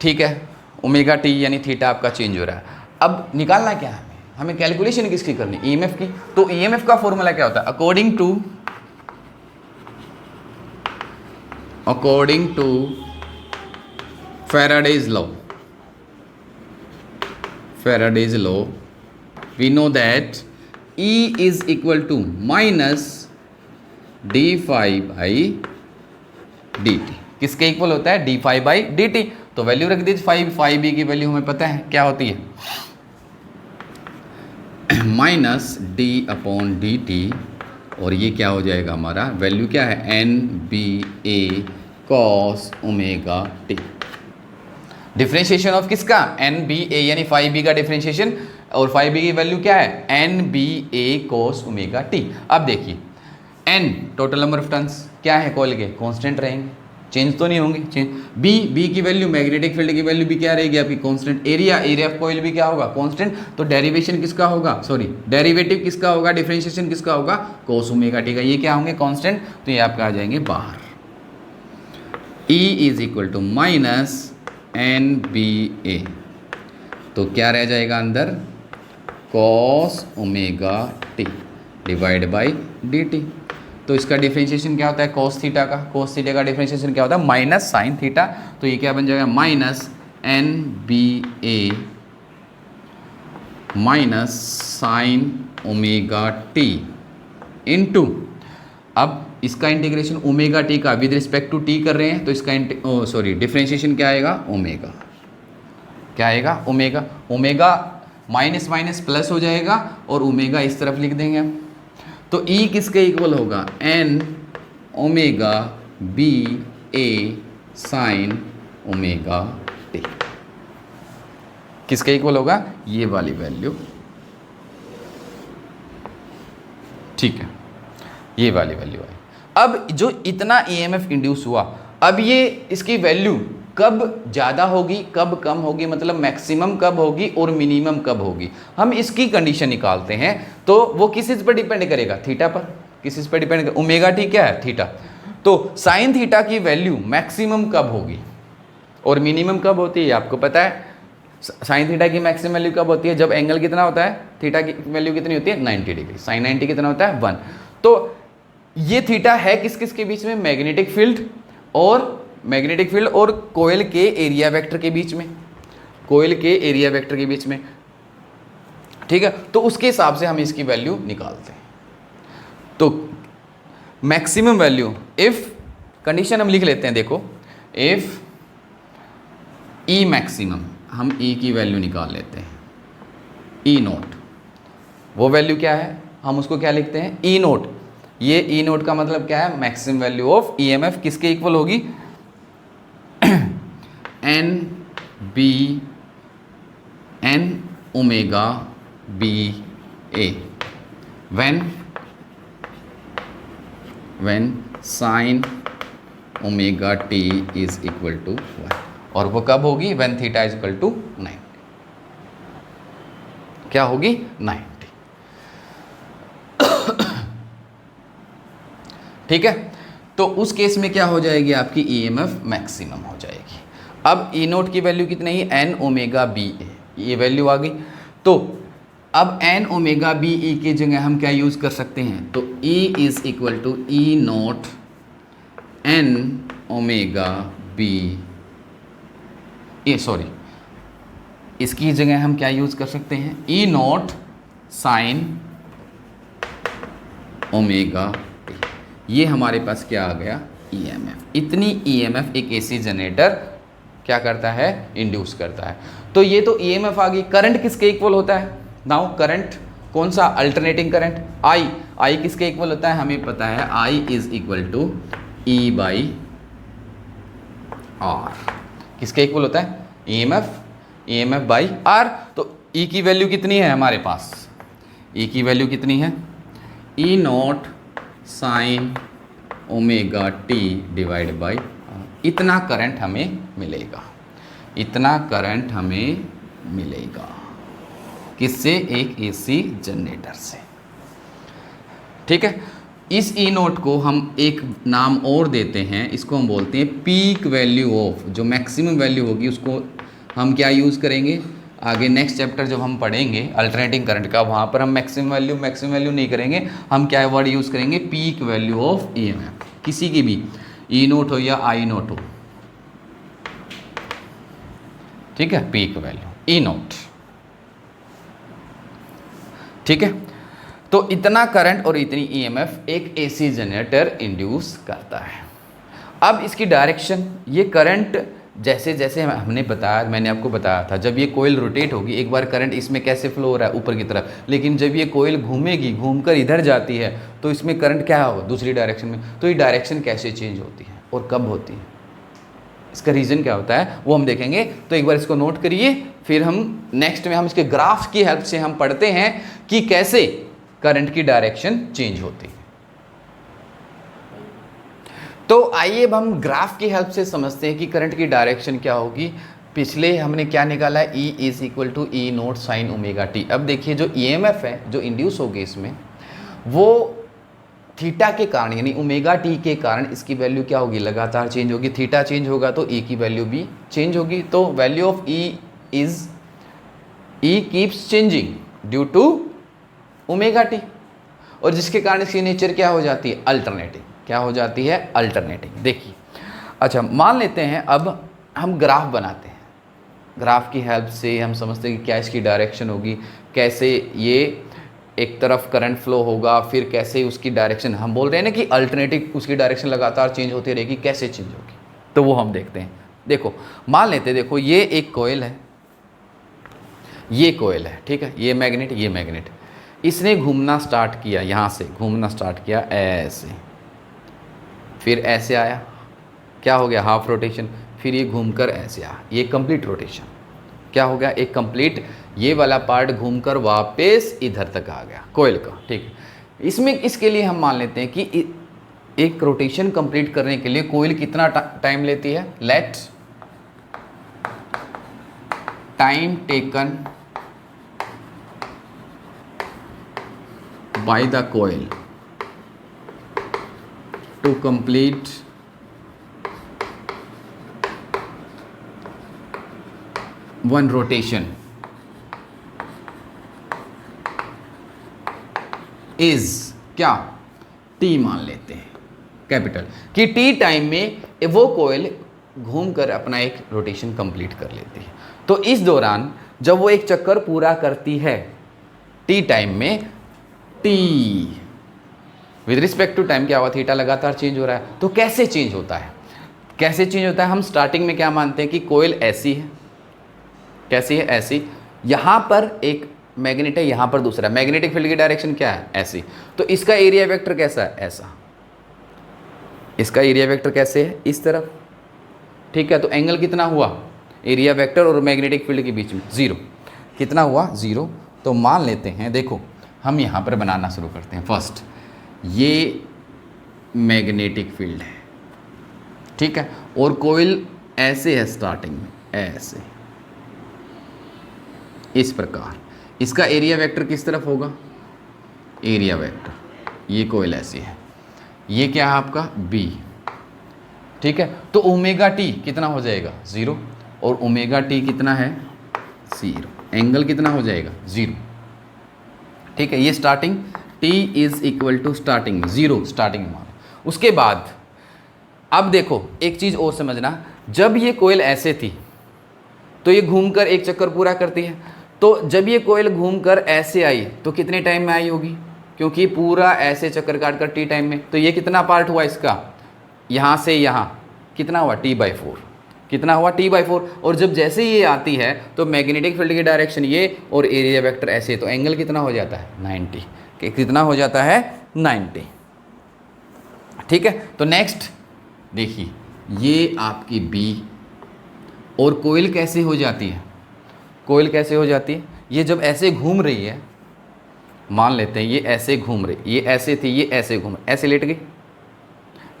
ठीक है, ओमेगा टी यानी थीटा आपका चेंज हो रहा है। अब निकालना क्या है हमें कैलकुलेशन किसकी करनी, ईएमएफ की। तो ईएमएफ का फॉर्मूला क्या होता है, according to Faraday's law, we know that E is equal to minus d phi by dt। किसके इक्वल होता है, d phi by dt। तो वैल्यू रख दीजिए, फाई बी की वैल्यू हमें पता है क्या होती है, minus d upon d t, और ये क्या हो जाएगा हमारा, वैल्यू क्या है, N B A cos omega t. Differentiation of किसका, एन बी ए यानी फाई बी का डिफरेंशिएशन, और फाई बी की वैल्यू क्या है, N B A cos omega t. अब देखिए N total number of turns क्या है कोयल के, कांस्टेंट रहेंगे, चेंज तो नहीं होंगे, चेंज। बी की वैल्यू, मैग्नेटिक फील्ड की वैल्यू भी क्या रहेगी आपकी, कांस्टेंट। एरिया ऑफ कोयल भी क्या होगा, कांस्टेंट। तो डेरिवेशन किसका होगा, डेरिवेटिव किसका होगा, डिफरेंशिएशन किसका होगा, कॉस ओमेगा टी का। ये क्या होंगे, कांस्टेंट, तो ये आपका आ जाएंगे बाहर। E is equal to minus N B A, तो क्या रह जाएगा अंदर, cos omega t divide by d t. तो इसका डिफरेंशिएशन क्या होता है, कॉस थीटा का, कॉस थीटा का डिफरेंशिएशन क्या होता है, माइनस साइन थीटा। तो ये क्या बन जाएगा, minus N B A minus sine omega t into, अब इसका इंटीग्रेशन ओमेगा टी का विद रिस्पेक्ट टू टी कर रहे हैं, तो इसका डिफरेंशिएशन क्या आएगा, ओमेगा, क्या आएगा, omega. Omega minus minus plus हो जाएगा और ओमेगा इस तरफ लिख देंगे हम। तो E किसके इक्वल होगा, एन ओमेगा बी ए साइन ओमेगा टी, किसके इक्वल होगा, ये वाली वैल्यू, ठीक है, ये वाली वैल्यू आई। अब जो इतना EMF इंड्यूस हुआ, अब ये इसकी वैल्यू कब ज़्यादा होगी, कब कम होगी, मतलब मैक्सिमम कब होगी और मिनिमम कब होगी, हम इसकी कंडीशन निकालते हैं। तो वो किस चीज़ पर डिपेंड करेगा, थीटा पर। किस चीज़ पर डिपेंड करेगा, ओमेगा टी क्या है, थीटा। तो साइन थीटा की वैल्यू मैक्सिमम कब होगी और मिनिमम कब होती है, आपको पता है। साइन थीटा की मैक्सिमम वैल्यू कब होती है, जब एंगल कितना होता है, थीटा की वैल्यू कितनी होती है, 90 डिग्री। साइन 90 कितना होता है, 1। तो ये थीटा है किस किस के बीच में, मैग्नेटिक फील्ड और कोयल के एरिया वेक्टर के बीच में, कोयल के एरिया वेक्टर के बीच में, ठीक है। तो उसके हिसाब से हम इसकी वैल्यू निकालते हैं। तो मैक्सिमम वैल्यू, इफ कंडीशन हम लिख लेते हैं, देखो, इफ ई मैक्सिमम, हम ई की वैल्यू निकाल लेते हैं, ई नोट, वो वैल्यू क्या है, हम उसको क्या लिखते हैं, ई नोट। ये ई नोट का मतलब क्या है, मैक्सिमम वैल्यू ऑफ ईएमएफ किसके इक्वल होगी, N B N omega B A when sine omega t is equal to 1, और वो कब होगी, when theta is equal to 90, क्या होगी 90। ठीक है, तो उस केस में क्या हो जाएगी, आपकी ईएमएफ मैक्सिमम हो जाएगी। अब ई नोट की वैल्यू कितनी है, एन ओमेगा बी ए, ये वैल्यू आ गई। तो अब एन ओमेगा बी ई की जगह हम क्या यूज़ कर सकते हैं, तो E is equal to E naught N omega B A, sorry, इसकी जगह हम क्या यूज़ कर सकते हैं, E naught sine omega t. ये हमारे पास क्या आ गया, ईएमएफ। इतनी ईएमएफ एक एसी जनरेटर क्या करता है, इंड्यूस करता है। तो ये तो ईएमएफ आ गई। करंट किसके इक्वल होता है, नाउ करंट कौन सा, अल्टरनेटिंग करंट, आई किसके इक्वल होता है, हमें पता है I is equal to E by R. किसके इक्वल होता है, ईएमएफ बाई आर। तो ई की वैल्यू कितनी है हमारे पास, ई की वैल्यू कितनी है, E naught sine omega t divide by, इतना करंट हमें मिलेगा, इतना करंट हमें मिलेगा किससे, एक एसी जनरेटर से। ठीक है, इस ई नोट को हम एक नाम और देते हैं, इसको हम बोलते हैं पीक वैल्यू ऑफ, जो मैक्सिमम वैल्यू होगी उसको हम क्या यूज़ करेंगे, आगे नेक्स्ट चैप्टर जब हम पढ़ेंगे अल्टरनेटिंग करंट का, वहाँ पर हम मैक्सिमम वैल्यू नहीं करेंगे, हम क्या वर्ड यूज़ करेंगे, पीक वैल्यू ऑफ ईएमएफ, किसी की भी, ई नोट हो या आई नोट हो। ठीक है, पीक वैल्यू ई नोट। ठीक है, तो इतना करंट और इतनी ईएमएफ एक एसी जनरेटर इंड्यूस करता है। अब इसकी डायरेक्शन, ये करंट जैसे जैसे हमने बताया, मैंने आपको बताया था, जब ये कोयल रोटेट होगी, एक बार करंट इसमें कैसे फ्लो हो रहा है ऊपर की तरफ, लेकिन जब ये कोयल घूमेगी, घूमकर इधर जाती है, तो इसमें करंट क्या होगा, दूसरी डायरेक्शन में। तो ये डायरेक्शन कैसे चेंज होती है और कब होती है, इसका रीज़न क्या होता है वो हम देखेंगे। तो एक बार इसको नोट करिए, फिर हम नेक्स्ट में हम इसके ग्राफ की हेल्प से हम पढ़ते हैं कि कैसे करंट की डायरेक्शन चेंज होती है। तो आइए अब हम ग्राफ की हेल्प से समझते हैं कि करंट की डायरेक्शन क्या होगी। पिछले हमने क्या निकाला है, E is equal to E naught sine omega t. अब देखिए जो ईएमएफ है जो इंड्यूस होगी इसमें, वो थीटा के कारण यानी ओमेगा टी के कारण इसकी वैल्यू क्या होगी, लगातार चेंज होगी। थीटा चेंज होगा तो E की वैल्यू भी चेंज होगी। तो value of E is E keeps changing due to omega t, और जिसके कारण इसकी नेचर क्या हो जाती है, अल्टरनेटिंग। क्या हो जाती है, अल्टरनेटिंग। देखिए, अच्छा मान लेते हैं अब हम ग्राफ बनाते हैं, ग्राफ की हेल्प से हम समझते हैं कि क्या इसकी डायरेक्शन होगी, कैसे ये एक तरफ करंट फ्लो होगा, फिर कैसे उसकी डायरेक्शन, हम बोल रहे हैं ना कि अल्टरनेटिव, उसकी डायरेक्शन लगातार चेंज होती रहेगी, कैसे चेंज होगी, तो वो हम देखते हैं। देखो मान लेते हैं, देखो ये एक कोयल है, ये कोयल है, ठीक है, ये मैग्नेट, ये मैग्नेट, इसने घूमना स्टार्ट किया, यहाँ से घूमना स्टार्ट किया ऐसे, फिर ऐसे आया, क्या हो गया, हाफ रोटेशन, फिर ये घूमकर ऐसे आया, ये कंप्लीट रोटेशन, क्या हो गया, एक कंप्लीट ये वाला पार्ट घूमकर वापस इधर तक आ गया कोयल का। ठीक, इसमें इसके लिए हम मान लेते हैं कि एक रोटेशन कंप्लीट करने के लिए कोयल कितना टाइम लेती है, let time taken by the coil to complete one rotation is क्या, टी मान लेते हैं कैपिटल, कि टी टाइम में वो कोयल घूमकर अपना एक रोटेशन कंप्लीट कर लेती है। तो इस दौरान जब वो एक चक्कर पूरा करती है टी टाइम में, T with respect to time क्या हुआ, थीटा लगातार चेंज हो रहा है। तो कैसे चेंज होता है, कैसे चेंज होता है? हम स्टार्टिंग में क्या मानते हैं कि कोयल ऐसी है, कैसी है? ऐसी। यहाँ पर एक मैग्नेट है, यहाँ पर दूसरा। मैग्नेटिक फील्ड की डायरेक्शन क्या है? ऐसी। तो इसका एरिया वेक्टर कैसा है? ऐसा। इसका एरिया वेक्टर कैसे है? इस तरफ। ठीक है, तो एंगल कितना हुआ एरिया वेक्टर और मैग्नेटिक फील्ड के बीच में? 0। कितना हुआ? 0। तो मान लेते हैं, देखो हम यहाँ पर बनाना शुरू करते हैं। फर्स्ट ये मैग्नेटिक फील्ड है, ठीक है, और कोयल ऐसे है स्टार्टिंग में, ऐसे, इस प्रकार। इसका एरिया वेक्टर किस तरफ होगा? एरिया वेक्टर, ये कोयल ऐसी है, ये क्या है आपका? बी। ठीक है, तो ओमेगा टी कितना हो जाएगा? 0, और ओमेगा टी कितना है? 0। एंगल कितना हो जाएगा? 0। ठीक है, ये starting t is equal to starting में 0, स्टार्टिंग में। उसके बाद अब देखो एक चीज़ और समझना, जब ये कोयल ऐसे थी तो ये घूमकर एक चक्कर पूरा करती है। तो जब ये कोयल घूमकर ऐसे आई तो कितने टाइम में आई होगी? क्योंकि पूरा ऐसे चक्कर काटकर टी टाइम में। तो ये कितना पार्ट हुआ इसका? यहाँ से यहाँ कितना हुआ? t/4। कितना हुआ? t/4। और जब जैसे ये आती है तो मैग्नेटिक फील्ड की डायरेक्शन ये और एरिया वेक्टर ऐसे, तो एंगल कितना हो जाता है? 90। कितना हो जाता है? 90। ठीक है, तो नेक्स्ट देखिए, ये आपकी बी, और कोयल कैसे हो जाती है? कोयल कैसे हो जाती है? ये जब ऐसे घूम रही है, मान लेते हैं ये ऐसे घूम रही, ये ऐसे थी, ये ऐसे घूम, ऐसे लेट गई,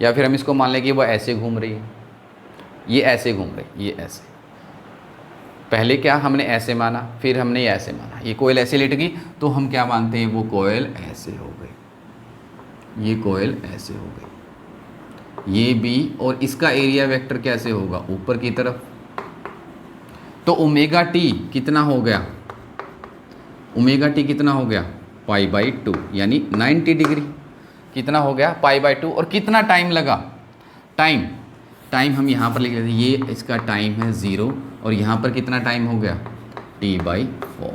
या फिर हम इसको मान लें कि वो ऐसे घूम रही है, ये ऐसे घूम रही, ये ऐसे। पहले क्या हमने ऐसे माना, फिर हमने ऐसे माना, ये कोयल ऐसे लेट गई, तो हम क्या मानते हैं? वो कोयल ऐसे हो गई, ये कोयल ऐसे हो गई, ये बी, और इसका एरिया वेक्टर कैसे होगा? ऊपर की तरफ। तो ओमेगा टी कितना हो गया? ओमेगा टी कितना हो गया? π/2, यानी 90 डिग्री। कितना हो गया? π/2। और कितना टाइम लगा? टाइम हम यहाँ पर लिख लेते हैं, ये इसका टाइम है 0, और यहाँ पर कितना टाइम हो गया? t/4,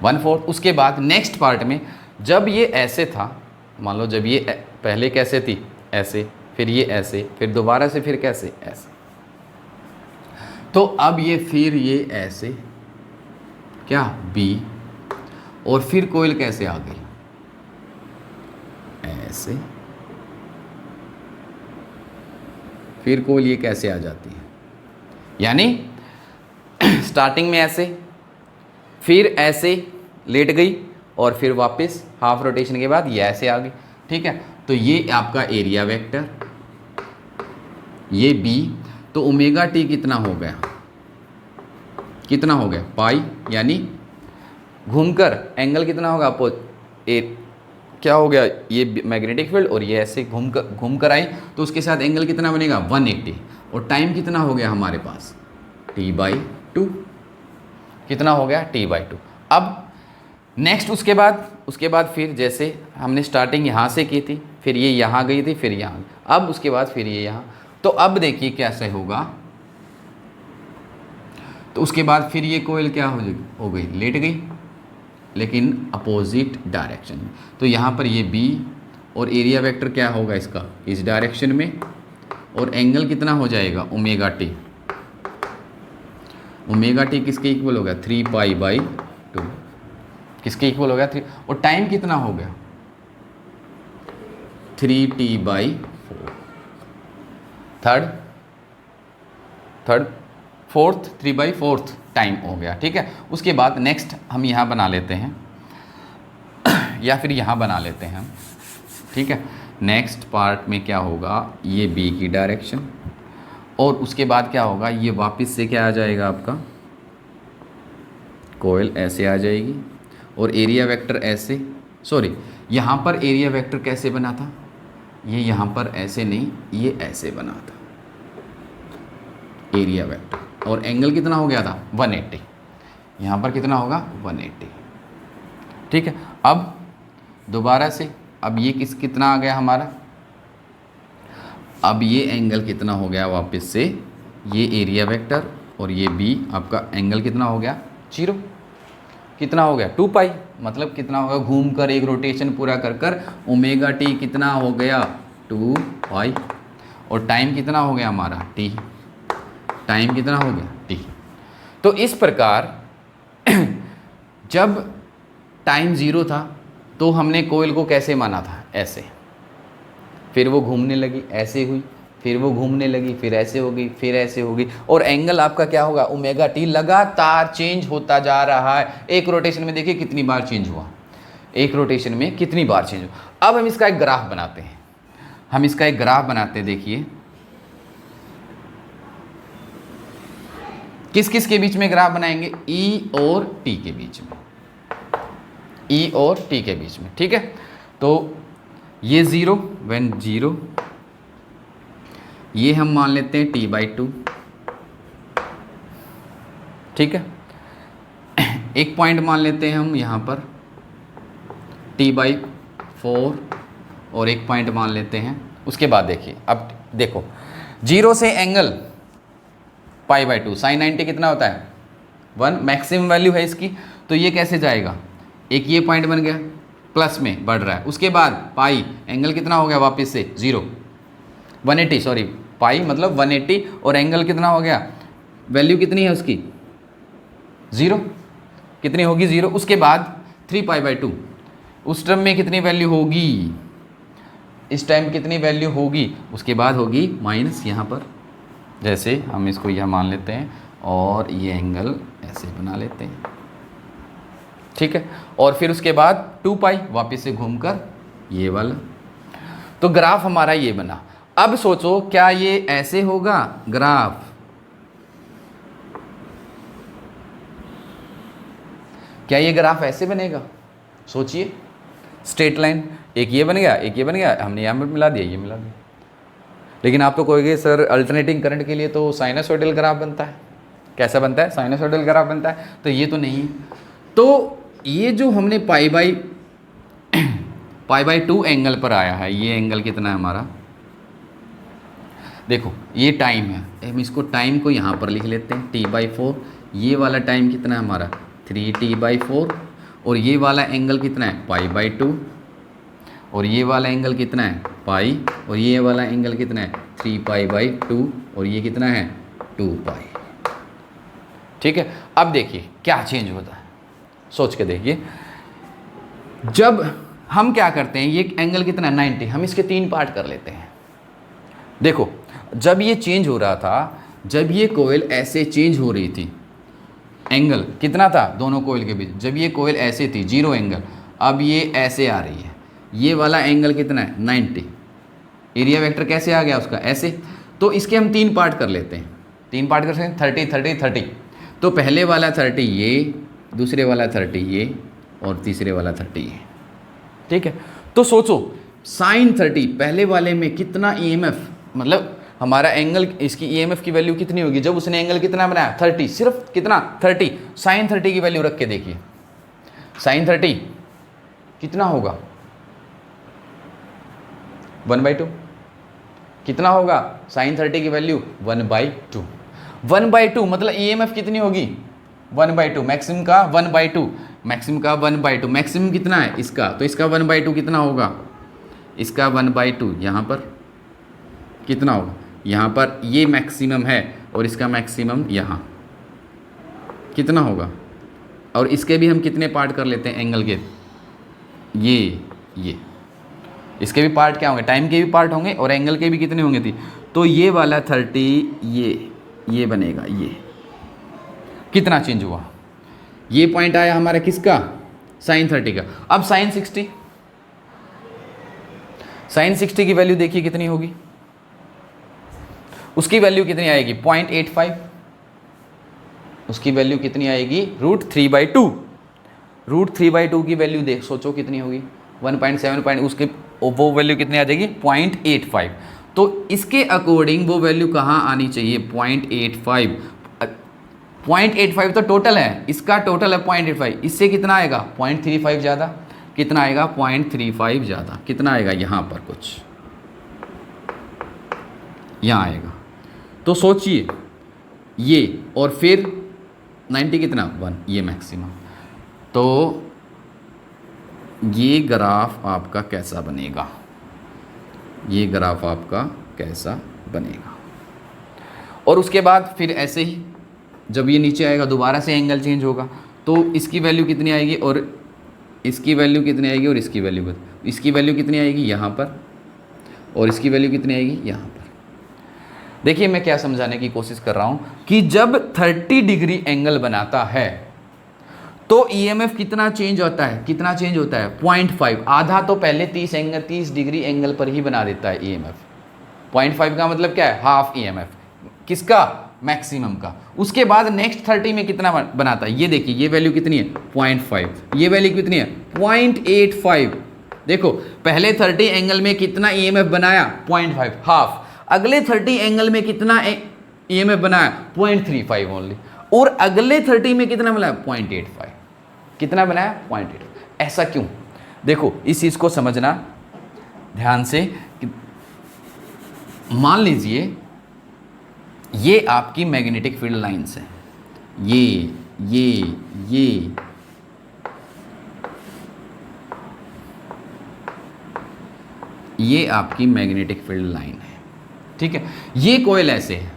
1/4। उसके बाद नेक्स्ट पार्ट में जब ये ऐसे था, मान लो जब ये पहले कैसे थी? ऐसे, फिर ये ऐसे, फिर दोबारा से फिर कैसे? ऐसे। तो अब ये फिर ये ऐसे, क्या? बी, और फिर कोयल कैसे आ गई? ऐसे, फिर कोयल ये कैसे आ जाती है? यानी स्टार्टिंग में ऐसे, फिर ऐसे लेट गई, और फिर वापस हाफ रोटेशन के बाद ये ऐसे आ गई। ठीक है, तो ये आपका एरिया वेक्टर, ये बी। तो ओमेगा टी कितना हो गया? कितना हो गया? पाई, यानी घूमकर एंगल कितना होगा? क्या हो गया? ये मैग्नेटिक फील्ड और ये ऐसे घूमकर आई, तो उसके साथ एंगल कितना बनेगा? 180। और टाइम कितना हो गया हमारे पास? t/2। कितना हो गया? t/2। अब नेक्स्ट उसके बाद फिर जैसे हमने स्टार्टिंग यहाँ से की थी, फिर ये यहाँ गई थी, फिर यहाँ, अब उसके बाद फिर ये यहाँ। तो अब देखिए कैसे होगा। तो उसके बाद फिर ये कोयल क्या हो गई? लेट गई, लेकिन अपोजिट डायरेक्शन में। तो यहाँ पर ये बी, और एरिया वेक्टर क्या होगा इसका? इस डायरेक्शन में, और एंगल कितना हो जाएगा? Omega T. ओमेगा टी किसके इक्वल हो गया? 3π/2। किसके इक्वल हो गया? 3। और टाइम कितना हो गया? 3t/4। थर्ड फोर्थ 3/4 टाइम हो गया। ठीक है, उसके बाद नेक्स्ट हम यहाँ बना लेते हैं या फिर यहाँ बना लेते हैं। ठीक है, नेक्स्ट पार्ट में क्या होगा? ये बी की डायरेक्शन, और उसके बाद क्या होगा? ये वापस से क्या आ जाएगा आपका? कोयल ऐसे आ जाएगी, और एरिया वेक्टर ऐसे, सॉरी यहाँ पर एरिया वेक्टर कैसे बना था? ये यहाँ पर ऐसे नहीं, ये ऐसे बना था एरिया वेक्टर, और एंगल कितना हो गया था? 180। यहाँ पर कितना होगा? 180। ठीक है, अब दोबारा से, अब ये कितना आ गया हमारा? अब ये एंगल कितना हो गया वापस से? ये एरिया वेक्टर और ये बी, आपका एंगल कितना हो गया? 0। कितना हो गया? 2π, मतलब कितना होगा? घूम कर एक रोटेशन पूरा कर ओमेगा टी कितना हो गया? 2π। और टाइम कितना हो गया हमारा t, टाइम कितना हो गया t। तो इस प्रकार जब टाइम 0 था तो हमने कोयल को कैसे माना था, ऐसे, फिर वो घूमने लगी ऐसे हुई, फिर वो घूमने लगी फिर ऐसे हो गई फिर ऐसे हो गई, और एंगल आपका क्या होगा ओमेगा टी, लगातार चेंज होता जा रहा है। एक रोटेशन में देखिए कितनी बार चेंज हुआ, एक रोटेशन में कितनी बार चेंज हुआ। अब हम इसका एक ग्राफ बनाते हैं, हम इसका एक ग्राफ बनाते हैं। देखिए किस किस के बीच में ग्राफ बनाएंगे, ई और टी के बीच में, ई और टी के बीच में, ठीक है। तो ये 0 व्हेन 0, ये हम मान लेते हैं t/2, ठीक है। एक पॉइंट मान लेते हैं हम यहाँ पर t/4 और एक पॉइंट मान लेते हैं। उसके बाद देखिए, अब देखो 0 से एंगल π/2 sin 90 कितना होता है 1, मैक्सिमम वैल्यू है इसकी, तो ये कैसे जाएगा, एक ये पॉइंट बन गया प्लस में बढ़ रहा है। उसके बाद पाई एंगल कितना हो गया वापस से 0, 180, सॉरी पाई मतलब 180, और एंगल कितना हो गया, वैल्यू कितनी है उसकी 0, कितनी होगी 0। उसके बाद 3π/2, उस टर्म में कितनी वैल्यू होगी, इस टाइम कितनी वैल्यू होगी, उसके बाद होगी माइनस यहाँ पर, जैसे हम इसको यह मान लेते हैं और ये एंगल ऐसे बना लेते हैं, ठीक है। और फिर उसके बाद 2π वापस से घूमकर ये वाला, तो ग्राफ हमारा ये बना। अब सोचो क्या ये ऐसे होगा ग्राफ, क्या ये ग्राफ ऐसे बनेगा, सोचिए, स्ट्रेट लाइन, एक ये बन गया एक ये बन गया, हमने यहाँ पर मिला दिया ये मिला दिया। लेकिन आप तो कहोगे सर अल्टरनेटिंग करंट के लिए तो साइनसोइडल ग्राफ बनता है, कैसा बनता है, साइनसोइडल ग्राफ बनता है, तो ये तो नहीं है। तो ये जो हमने π/2 एंगल पर आया है, ये एंगल कितना है हमारा, देखो ये टाइम है, हम इसको टाइम को यहाँ पर लिख लेते हैं t/4, ये वाला टाइम कितना है हमारा 3t/4, और ये वाला एंगल कितना है π/2, और ये वाला एंगल कितना है पाई, और ये वाला एंगल कितना है 3π/2, और ये कितना है 2π, ठीक है। अब देखिए क्या चेंज होता है, सोच के देखिए, जब हम क्या करते हैं, ये एंगल कितना है 90, हम इसके 3 पार्ट कर लेते हैं। देखो जब ये चेंज हो रहा था, जब ये कोयल ऐसे चेंज हो रही थी, एंगल कितना था दोनों कोयल के बीच, जब ये कोयल ऐसे थी 0 एंगल, अब ये ऐसे आ रही है, ये वाला एंगल कितना है 90, एरिया वेक्टर कैसे आ गया उसका ऐसे। तो इसके हम 3 पार्ट कर लेते हैं, 3 पार्ट कर सकते हैं 30 30 30। तो पहले वाला 30 ये, दूसरे वाला 30 ये, और तीसरे वाला 30 ये, ठीक है। तो सोचो साइन 30 पहले वाले में कितना EMF, मतलब हमारा एंगल, इसकी EMF की वैल्यू कितनी होगी, जब उसने एंगल कितना बनाया 30, सिर्फ कितना 30, साइन 30 की वैल्यू रख के देखिए, साइन 30 कितना होगा 1/2, कितना होगा साइन 30 की वैल्यू 1/2, 1/2 मतलब EMF कितनी होगी 1/2, मैक्सिमम का 1/2, मैक्सिमम का 1/2, मैक्सिमम कितना है इसका, तो इसका 1/2 कितना होगा, इसका 1/2 यहाँ पर कितना होगा, यहाँ पर ये मैक्सिमम है, और इसका मैक्सिमम यहाँ कितना होगा, और इसके भी हम कितने पार्ट कर लेते हैं एंगल के, ये इसके भी पार्ट क्या होंगे, टाइम के भी पार्ट होंगे और एंगल के भी कितने होंगे थी, तो ये वाला 30 ये बनेगा, ये कितना चेंज हुआ, ये पॉइंट आया हमारा किसका साइन 30 का। अब साइन 60, साइन 60 की वैल्यू देखिए कितनी होगी, उसकी वैल्यू कितनी आएगी 0.85, उसकी वैल्यू कितनी आएगी √3/2, √3/2 की वैल्यू देख सोचो कितनी होगी 1.7 उसके वो वैल्यू कितनी आ जाएगी 0.85। तो इसके अकॉर्डिंग वो वैल्यू कहाँ आनी चाहिए 0.85, 0.85 तो टोटल है, इसका टोटल है 0.85, इससे कितना आएगा 0.35 ज़्यादा, कितना आएगा 0.35 ज़्यादा, कितना आएगा यहाँ पर कुछ यहाँ आएगा। तो सोचिए ये, और फिर 90 कितना 1, ये मैक्सिमम। तो ये ग्राफ आपका कैसा बनेगा, ये ग्राफ आपका कैसा बनेगा। और उसके बाद फिर ऐसे ही जब ये नीचे आएगा दोबारा से एंगल चेंज होगा, तो इसकी वैल्यू कितनी आएगी और इसकी वैल्यू कितनी आएगी और इसकी वैल्यू कितनी आएगी यहाँ पर, और इसकी वैल्यू कितनी आएगी यहाँ पर। देखिए मैं क्या समझाने की कोशिश कर रहा हूँ कि जब 30 डिग्री एंगल बनाता है तो ईएमएफ कितना चेंज होता है, 0.5। आधा तो पहले 30 डिग्री एंगल पर ही बना देता है ईएमएफ। 0.5 का मतलब क्या है, हाफ ईएमएफ किसका, मैक्सिमम का। उसके बाद नेक्स्ट 30 में कितना बनाता है, ये देखिए ये वैल्यू कितनी है 0.5, ये वैल्यू कितनी है 0.85। देखो पहले 30 एंगल में कितना ईएमएफ बनाया 0.5, हाफ। अगले 30 एंगल में कितना ईएमएफ बनाया 0.35 ओनली, और अगले 30 में कितना बनाया 0.85। कितना बनाया 0.8। ऐसा क्यों, देखो इस चीज को समझना ध्यान से। मान लीजिए ये आपकी मैग्नेटिक फील्ड लाइंस है, ये आपकी मैग्नेटिक फील्ड लाइन है, ठीक है। ये कोयल ऐसे है,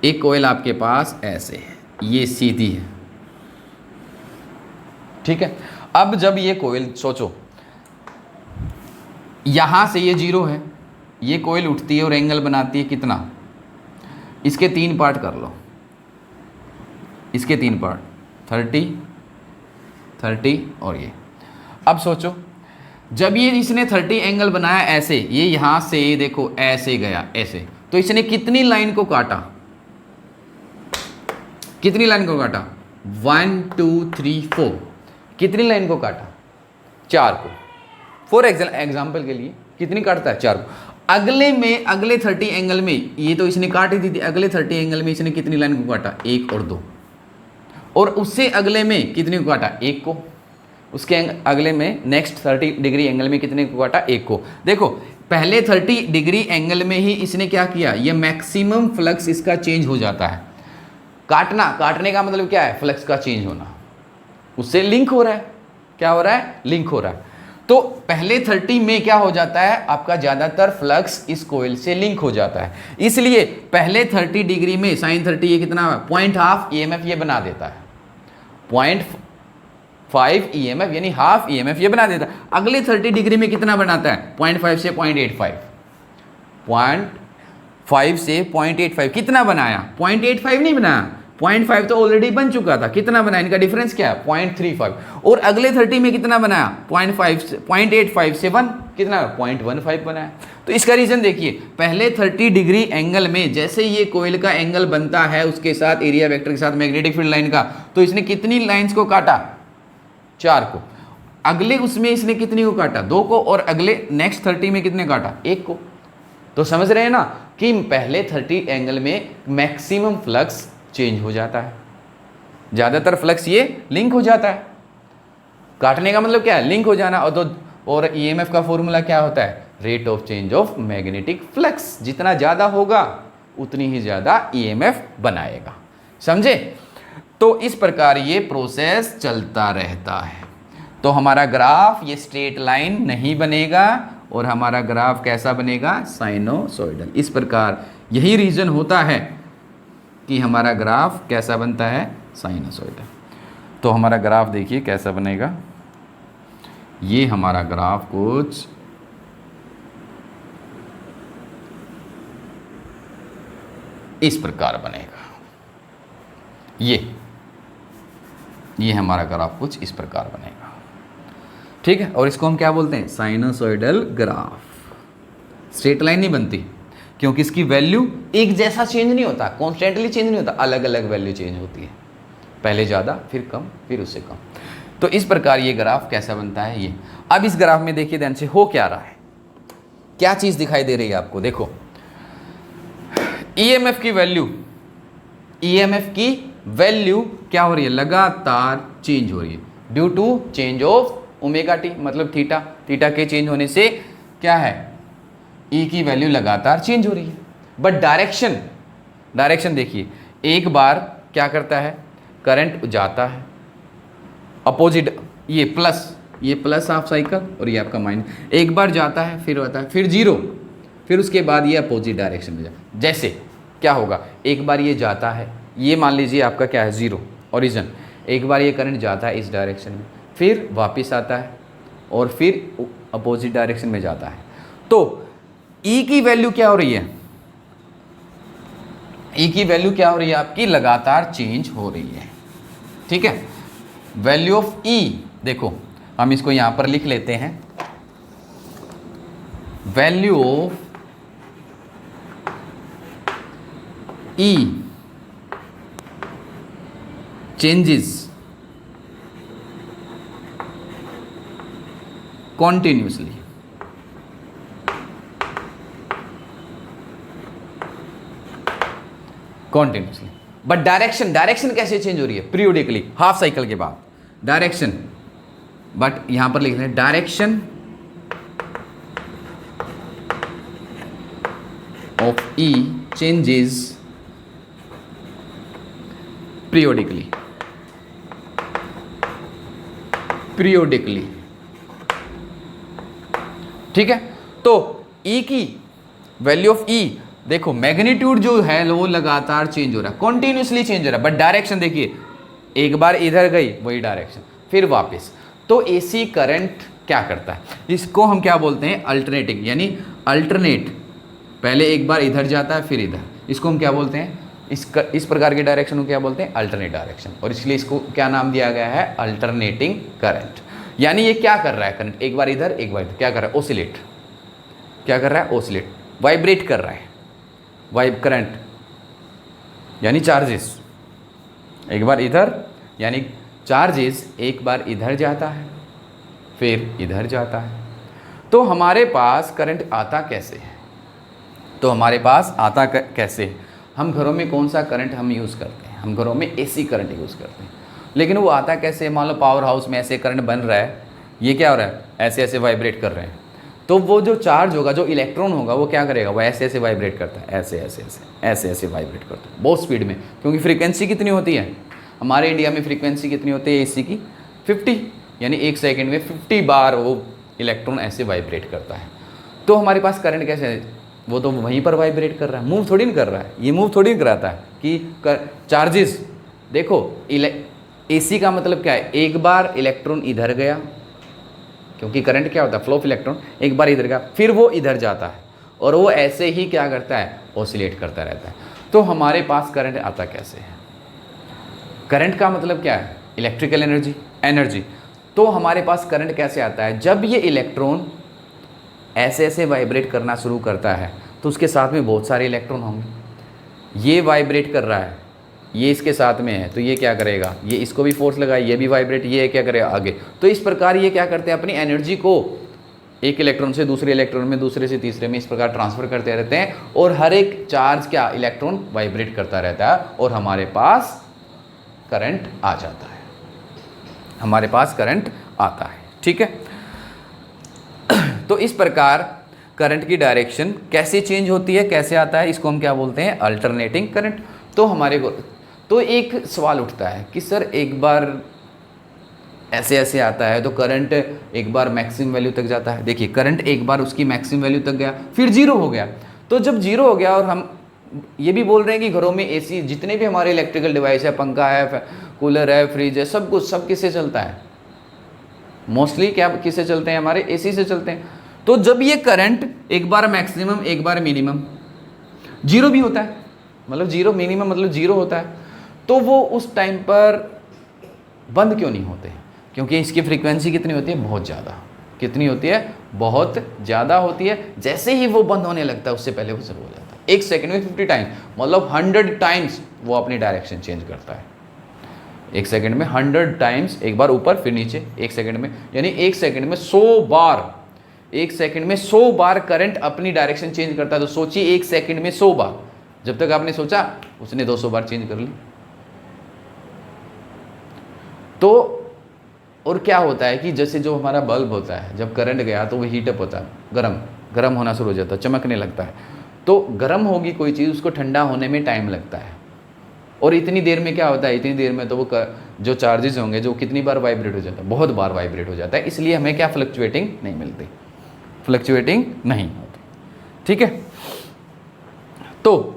एक कोयल आपके पास ऐसे है, ये सीधी है, ठीक है। अब जब ये कोयल सोचो यहां से ये 0 है, ये कोयल उठती है और एंगल बनाती है कितना, इसके 3 पार्ट कर लो, इसके 3 पार्ट 30 और ये। अब सोचो जब ये इसने 30 एंगल बनाया ऐसे, ये यहां से देखो ऐसे गया ऐसे, तो इसने कितनी लाइन को काटा, 1 2 3 4, कितनी लाइन को काटा 4 को। फॉर एग्जाम्पल के लिए कितनी काटता है 4 को। अगले 30 एंगल में ये तो इसने काट ही दी थी, अगले 30 एंगल में इसने कितनी लाइन को काटा 1 और 2, और उससे अगले में कितने को काटा 1 को, उसके अगले में नेक्स्ट 30 डिग्री एंगल में कितने को काटा 1 को। देखो पहले 30 डिग्री एंगल में ही इसने क्या किया, ये मैक्सिमम फ्लक्स इसका चेंज हो जाता है। काटने का मतलब क्या है, फ्लक्स का चेंज होना, उससे लिंक हो रहा है, क्या हो रहा है, लिंक हो रहा है। तो पहले 30 में क्या हो जाता है, आपका ज्यादातर फ्लक्स इस कोयल से लिंक हो जाता है, इसलिए पहले 30 डिग्री में sin 30 ये कितना है 0.5 ईएमएफ ये बना देता है, 0.5 ईएमएफ यानी हाफ ईएमएफ ये बना देता है। अगले 30 डिग्री में कितना बनाता है 0.5 से 0.85, 0.5 से 0.85 कितना बनाया 0.85 नहीं बनाया, 0.5 तो ऑलरेडी बन चुका था, कितना बनाया, इनका डिफरेंस क्या है 0.35, और अगले 30 में कितना बनाया 0.85 से 1 कितना 0.15 बनाया। तो इसका रीजन देखिए, पहले 30 डिग्री एंगल में जैसे ये कोयल का एंगल बनता है उसके साथ एरिया वेक्टर के साथ मैग्नेटिक फील्ड लाइन का, तो इसने कितनी लाइंस को काटा 4 को, अगले उसमें इसने कितनी को काटा 2 को, और अगले नेक्स्ट 30 में कितने काटा 1 को। तो समझ रहे हैं ना कि पहले 30 एंगल में मैक्सिमम फ्लक्स चेंज हो जाता है, ज्यादातर फ्लक्स ये लिंक हो जाता है। काटने का मतलब क्या है, लिंक हो जाना। और ईएमएफ का फॉर्मूला क्या होता है, rate of change of magnetic flux, जितना ज्यादा होगा उतनी ही ज्यादा ईएमएफ बनाएगा, समझे। तो इस प्रकार ये प्रोसेस चलता रहता है। तो हमारा ग्राफ ये स्ट्रेट लाइन नहीं बनेगा, और हमारा ग्राफ कैसा बनेगा, साइनोसॉइडल। इस प्रकार यही रीजन होता है कि हमारा ग्राफ कैसा बनता है, साइनोसॉइडल। तो हमारा ग्राफ देखिए कैसा बनेगा, ये हमारा ग्राफ कुछ इस प्रकार बनेगा, ये हमारा ग्राफ कुछ इस प्रकार बनेगा, ठीक है। और इसको हम क्या बोलते हैं, साइनोसॉइडल ग्राफ। स्ट्रेट लाइन नहीं बनती क्योंकि इसकी वैल्यू एक जैसा चेंज नहीं होता, कॉन्स्टेंटली चेंज नहीं होता, अलग अलग वैल्यू चेंज होती है, पहले ज़्यादा फिर कम फिर उससे कम। तो इस प्रकार ये ग्राफ कैसा बनता है ये। अब इस ग्राफ में देखिए ध्यान से हो क्या रहा है, क्या चीज़ दिखाई दे रही है आपको, देखो ईएमएफ की वैल्यू क्या हो रही है, लगातार चेंज हो रही है due to change of omega t, मतलब थीटा के चेंज होने से क्या है, ई की वैल्यू लगातार चेंज हो रही है। बट डायरेक्शन देखिए, एक बार क्या करता है, करंट जाता है अपोजिट, ये प्लस हाफ साइकिल और ये आपका माइनस, एक बार जाता है फिर आता है फिर 0, फिर उसके बाद ये अपोजिट डायरेक्शन में जैसे क्या होगा, एक बार ये जाता है, ये मान लीजिए आपका क्या है 0 ओरिजिन, एक बार ये करंट जाता है इस डायरेक्शन में, फिर वापस आता है और फिर अपोजिट डायरेक्शन में जाता है। तो E की वैल्यू क्या हो रही है, E की वैल्यू क्या हो रही है आपकी, लगातार चेंज हो रही है। ठीक है, वैल्यू ऑफ E, देखो हम इसको यहां पर लिख लेते हैं, value of E changes continuously, but direction कैसे चेंज हो रही है, पीरियोडिकली, हाफ साइकिल के बाद डायरेक्शन, बट यहां पर लिख रहे हैं direction of E changes periodically, ठीक है। तो E की वैल्यू ऑफ E, देखो मैग्नीट्यूड जो है वो लगातार चेंज हो रहा है, कॉन्टिन्यूसली चेंज हो रहा है, बट डायरेक्शन देखिए, एक बार इधर गई वही डायरेक्शन, फिर वापस। तो AC करंट क्या करता है, इसको हम क्या बोलते हैं, अल्टरनेटिंग, यानी अल्टरनेट, पहले एक बार इधर जाता है फिर इधर, इसको हम क्या बोलते हैं, इस प्रकार के डायरेक्शन को क्या बोलते हैं, अल्टरनेट डायरेक्शन, और इसलिए इसको क्या नाम दिया गया है, अल्टरनेटिंग करंट। यानी ये क्या कर रहा है करंट, एक बार इधर एक बार इधर, क्या कर रहा है, ओसिलेट, क्या कर रहा है, ओसिलेट, वाइब्रेट कर रहा है, करंट यानी चार्जेस, एक बार इधर, यानी चार्जेस एक बार इधर जाता है फिर इधर जाता है। तो हमारे पास करंट आता कैसे है, तो हमारे पास आता कैसे, हम घरों में कौन सा करंट हम यूज़ करते हैं, हम घरों में AC करंट यूज़ करते हैं, लेकिन वो आता कैसे, मान लो पावर हाउस में ऐसे करंट बन रहा है, ये क्या हो रहा है, ऐसे ऐसे वाइब्रेट कर रहे हैं, तो वो जो चार्ज होगा, जो इलेक्ट्रॉन होगा, वो क्या करेगा, वो ऐसे ऐसे वाइब्रेट करता है, ऐसे ऐसे ऐसे ऐसे ऐसे वाइब्रेट करता है बहुत स्पीड में, क्योंकि फ्रीक्वेंसी कितनी होती है, हमारे इंडिया में फ्रीक्वेंसी कितनी होती है AC की, 50, यानी 1 सेकेंड में 50 बार वो इलेक्ट्रॉन ऐसे वाइब्रेट करता है। तो हमारे पास करंट कैसे है, वो तो वहीं पर वाइब्रेट कर रहा है, मूव थोड़ी नहीं कर रहा है, ये मूव थोड़ी नहीं कराता है कि चार्जेस, देखो AC का मतलब क्या है, एक बार इलेक्ट्रॉन इधर गया, क्योंकि करंट क्या होता है, फ्लो ऑफ इलेक्ट्रॉन, एक बार इधर गया फिर वो इधर जाता है, और वो ऐसे ही क्या करता है, ऑसिलेट करता रहता है। तो हमारे पास करंट आता कैसे है, करंट का मतलब क्या है, इलेक्ट्रिकल एनर्जी। तो हमारे पास करंट कैसे आता है, जब ये इलेक्ट्रॉन ऐसे ऐसे वाइब्रेट करना शुरू करता है, तो उसके साथ में बहुत सारे इलेक्ट्रॉन होंगे, ये वाइब्रेट कर रहा है, ये इसके साथ में है, तो ये क्या करेगा, ये इसको भी फोर्स लगाए, ये भी वाइब्रेट, ये क्या करेगा आगे। तो इस प्रकार ये क्या करते हैं, अपनी एनर्जी को एक इलेक्ट्रॉन से दूसरे इलेक्ट्रॉन में, दूसरे से तीसरे में, इस प्रकार ट्रांसफ़र करते रहते हैं, और हर एक चार्ज क्या, इलेक्ट्रॉन वाइब्रेट करता रहता है, और हमारे पास करंट आ जाता है, हमारे पास करंट आता है। ठीक है, तो इस प्रकार करंट की डायरेक्शन कैसे चेंज होती है, कैसे आता है, इसको हम क्या बोलते हैं, अल्टरनेटिंग करंट। तो हमारे को तो एक सवाल उठता है कि सर एक बार ऐसे ऐसे आता है तो करंट एक बार मैक्सिमम वैल्यू तक जाता है। देखिए करंट एक बार उसकी मैक्सिमम वैल्यू तक गया, फिर 0 हो गया। तो जब 0 हो गया, और हम ये भी बोल रहे हैं कि घरों में AC, जितने भी हमारे इलेक्ट्रिकल डिवाइस है, पंखा है, कूलर है, फ्रिज है, सब कुछ, सब किससे चलता है, मोस्टली क्या किससे चलते हैं, हमारे AC से चलते हैं। तो जब ये करंट एक बार मैक्सिमम एक बार मिनिमम 0 भी होता है, मतलब 0 मिनिमम मतलब 0 होता है, तो वो उस टाइम पर बंद क्यों नहीं होते, क्योंकि इसकी फ्रीक्वेंसी कितनी होती है, बहुत ज़्यादा। कितनी होती है, बहुत ज़्यादा होती है। जैसे ही वो बंद होने लगता है, उससे पहले वो शुरू हो जाता है। 1 सेकंड में 50 टाइम, मतलब 100 टाइम्स वो अपनी डायरेक्शन चेंज करता है। 1 सेकंड में 100 टाइम्स, एक बार ऊपर फिर नीचे, 1 सेकंड में, यानी 1 सेकंड में 100 बार, 1 सेकंड में 100 बार करंट अपनी डायरेक्शन चेंज करता है। तो सोचिए 1 सेकंड में 100 बार, जब तक आपने सोचा उसने 200 बार चेंज कर ली। तो और क्या होता है कि जैसे जो हमारा बल्ब होता है, जब करंट गया तो वो हीटअप होता है, गर्म होना शुरू हो जाता है, चमकने लगता है। तो गर्म होगी कोई चीज़, उसको ठंडा होने में टाइम लगता है, और इतनी देर में क्या होता है, इतनी देर में तो वो जो चार्जेस होंगे, जो कितनी बार वाइब्रेट हो जाता है, बहुत बार वाइब्रेट हो जाता है। इसलिए हमें क्या फ्लक्चुएटिंग नहीं मिलती, फ्लक्चुएटिंग नहीं होती। ठीक है। तो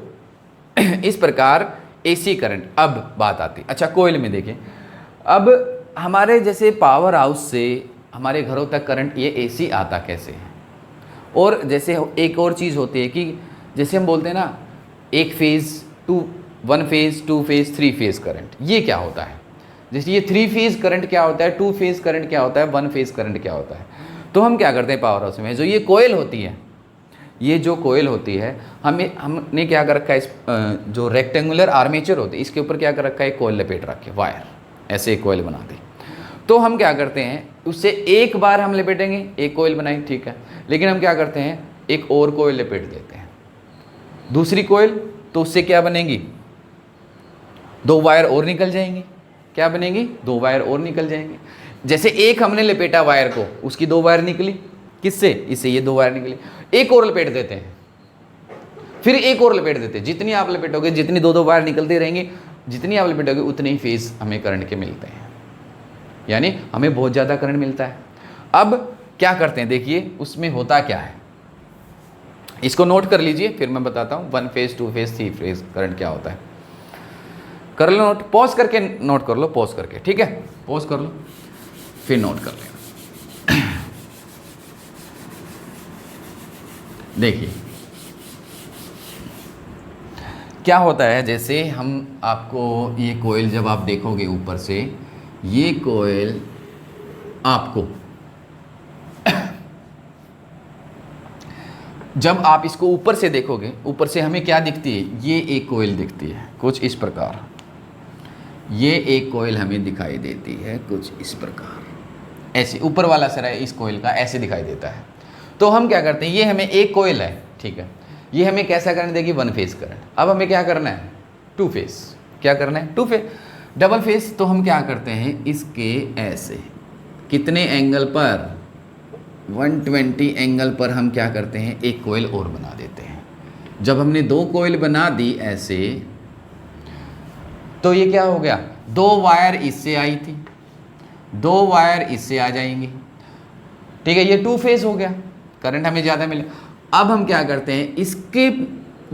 इस प्रकार एसी करंट। अब बात आती, अच्छा कोयल में देखिए, अब हमारे जैसे पावर हाउस से हमारे घरों तक करंट ये एसी आता कैसे है। और जैसे एक और चीज़ होती है कि जैसे हम बोलते हैं ना एक phase two, one phase, two phase, three phase current, ये क्या होता है। जैसे ये थ्री फेज़ करंट क्या होता है, टू फेज़ करंट क्या होता है, वन फेज़ करंट क्या होता है। तो हम क्या करते हैं पावर हाउस में, जो ये कोयल होती है, ये जो कोयल होती है, हमने क्या कर रखा है, इस जो रेक्टेंगुलर आर्मेचर होती है इसके ऊपर क्या कर रखा है, कोयल लपेट रखे, वायर, ऐसे एक कोयल बना दी। तो हम क्या करते हैं, उससे एक बार हम लपेटेंगे, एक कोयल बनाई, ठीक है, लेकिन हम क्या करते हैं एक और कोयल लपेट देते हैं, दूसरी कोयल, तो उससे क्या बनेगी, दो वायर और निकल जाएंगी। क्या बनेगी, दो वायर और निकल जाएंगे। जैसे एक हमने लपेटा वायर को, उसकी दो वायर निकली, किससे, इससे ये दो वायर निकली, एक और लपेट देते हैं, फिर एक और लपेट देते हैं। जितनी आप लपेटोगे, जितनी दो दो वायर निकलती रहेंगी, जितनी आप लपेटोगे उतने ही फेज हमें करंट के मिलते हैं, यानी हमें बहुत ज़्यादा करंट मिलता है। अब क्या करते हैं, देखिए उसमें होता क्या है, इसको नोट कर लीजिए, फिर मैं बताता हूँ one phase, two phase, three phase current क्या होता है। कर लो नोट, पॉज करके नोट कर लो, पॉज करके, ठीक है, पॉज कर लो फिर नोट कर लेना। देखिए क्या होता है, जैसे हम आपको ये कोयल जब आप देखोगे ऊपर से, ये कोयल आपको जब आप इसको ऊपर से देखोगे, ऊपर से हमें क्या दिखती है, ये एक कोयल दिखती है कुछ इस प्रकार, ये एक कोयल हमें दिखाई देती है कुछ इस प्रकार, ऐसे ऊपर वाला सिरा इस कोयल का ऐसे दिखाई देता है। तो हम क्या करते हैं, ये हमें एक कोयल है, ठीक है, ये हमें कैसा करंट देगी, वन फेज करंट। अब हमें क्या करना है, टू फेज, क्या करना है, टू फेज, डबल फेज। तो हम क्या करते हैं, इसके ऐसे कितने एंगल पर, 120 एंगल पर हम क्या करते हैं, एक कोयल और बना देते हैं। जब हमने दो कोयल बना दी ऐसे, तो ये क्या हो गया, दो वायर इससे आई थी, दो वायर इससे आ जाएंगी, ठीक है, ये टू फेज हो गया, करंट हमें ज़्यादा मिला। अब हम क्या करते हैं, इसके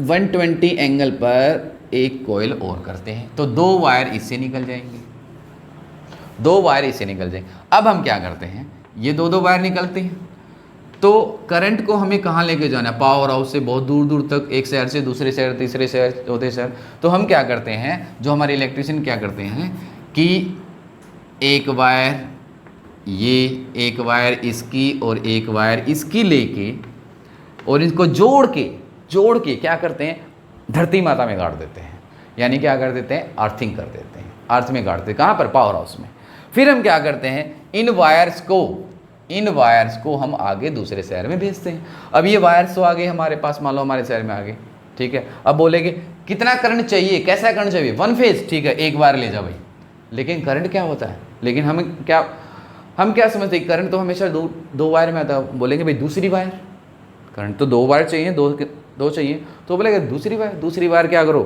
120 एंगल पर एक कोयल और करते हैं, तो दो वायर इससे निकल जाएंगे, दो वायर इससे निकल जाएंगे। अब हम क्या करते हैं, ये दो दो वायर निकलते हैं, तो करंट को हमें कहाँ लेके जाना है, पावर हाउस से बहुत दूर दूर तक, एक शहर से दूसरे शहर, तीसरे शहर, चौथे शहर। तो हम क्या करते हैं, जो हमारे इलेक्ट्रिशियन क्या करते हैं कि एक वायर ये, एक वायर इसकी और एक वायर इसकी लेके, और इनको जोड़ के क्या करते हैं, धरती माता में गाड़ देते हैं, यानी क्या कर देते हैं, अर्थिंग कर देते हैं, अर्थ में गाड़ते हैं, कहाँ पर, पावर हाउस में। फिर हम क्या करते हैं, इन वायर्स को हम आगे दूसरे शहर में भेजते हैं। अब ये वायर्स तो आ गए हमारे पास, मान लो हमारे शहर में आ गए, ठीक है। अब बोलेंगे कितना करंट चाहिए, कैसा करंट चाहिए, वन फेज, ठीक है, एक वायर ले जाओ भाई। लेकिन करंट क्या होता है, लेकिन हम क्या समझते हैं, करंट तो हमेशा दो वायर में आता है। बोलेंगे भाई दूसरी वायर, करंट तो दो वायर चाहिए, दो चाहिए, तो बोलेगा दूसरी वायर क्या करो,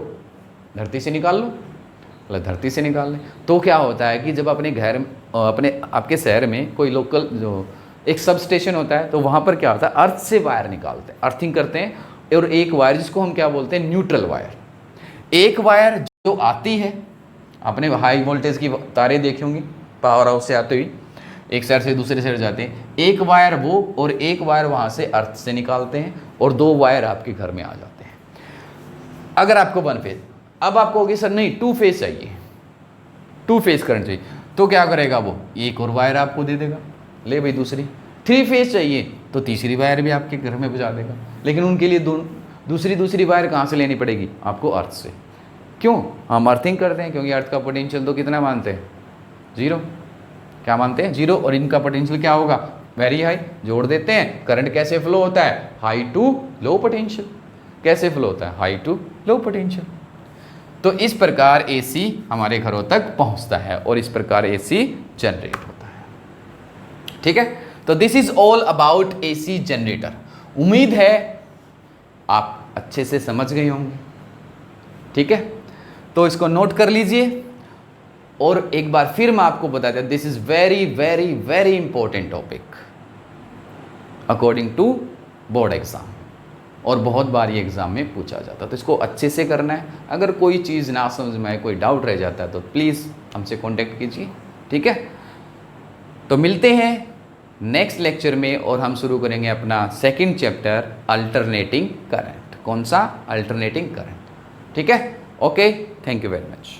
धरती से निकाल लो, मतलब धरती से निकाल लें। तो क्या होता है कि जब अपने घर, आपके शहर में कोई लोकल जो एक सब स्टेशन होता है, तो वहाँ पर क्या होता है, अर्थ से वायर निकालते हैं, अर्थिंग करते हैं, और एक वायर जिसको हम क्या बोलते हैं, न्यूट्रल वायर। एक वायर जो आती है, अपने हाई वोल्टेज की तारे देखी होंगी पावर हाउस से आते हुई, एक शहर से दूसरे शहर जाते हैं, एक वायर वो और एक वायर वहाँ से अर्थ से निकालते हैं, और दो वायर आपके घर में आ जाते हैं। अगर आपको वन फेज, अब आपको होगी सर नहीं टू फेज चाहिए, टू फेज करंट चाहिए, तो क्या करेगा वो, एक और वायर आपको दे देगा, ले भाई दूसरी। थ्री फेज चाहिए तो तीसरी वायर भी आपके घर में पहुँचा देगा, लेकिन उनके लिए दूसरी वायर कहाँ से लेनी पड़ेगी, आपको अर्थ से। क्यों, हम अर्थिंग करते हैं, क्योंकि अर्थ का पोटेंशियल तो कितना मानते हैं, जीरो। क्या मानते हैं, जीरो, और इनका पोटेंशियल क्या होगा, वेरी हाई। जोड़ देते हैं, करंट कैसे फ्लो होता है, हाई टू लो पोटेंशियल। कैसे फ्लो होता है, हाई टू लो पोटेंशियल। तो इस प्रकार एसी हमारे घरों तक पहुंचता है, और इस प्रकार एसी जनरेट होता है, ठीक है। तो this is all about AC generator. उम्मीद है आप अच्छे से समझ गए होंगे, ठीक है। तो इसको नोट कर लीजिए, और एक बार फिर मैं आपको बता दें, this is very very very important topic according to board exam. और बहुत बार ये एग्ज़ाम में पूछा जाता है, तो इसको अच्छे से करना है। अगर कोई चीज़ ना समझ में आए, कोई डाउट रह जाता है तो प्लीज़ हमसे कॉन्टेक्ट कीजिए, ठीक है। तो मिलते हैं नेक्स्ट लेक्चर में और हम शुरू करेंगे अपना सेकंड चैप्टर अल्टरनेटिंग करंट। कौन सा? अल्टरनेटिंग करंट, ठीक है। Okay, thank you very much.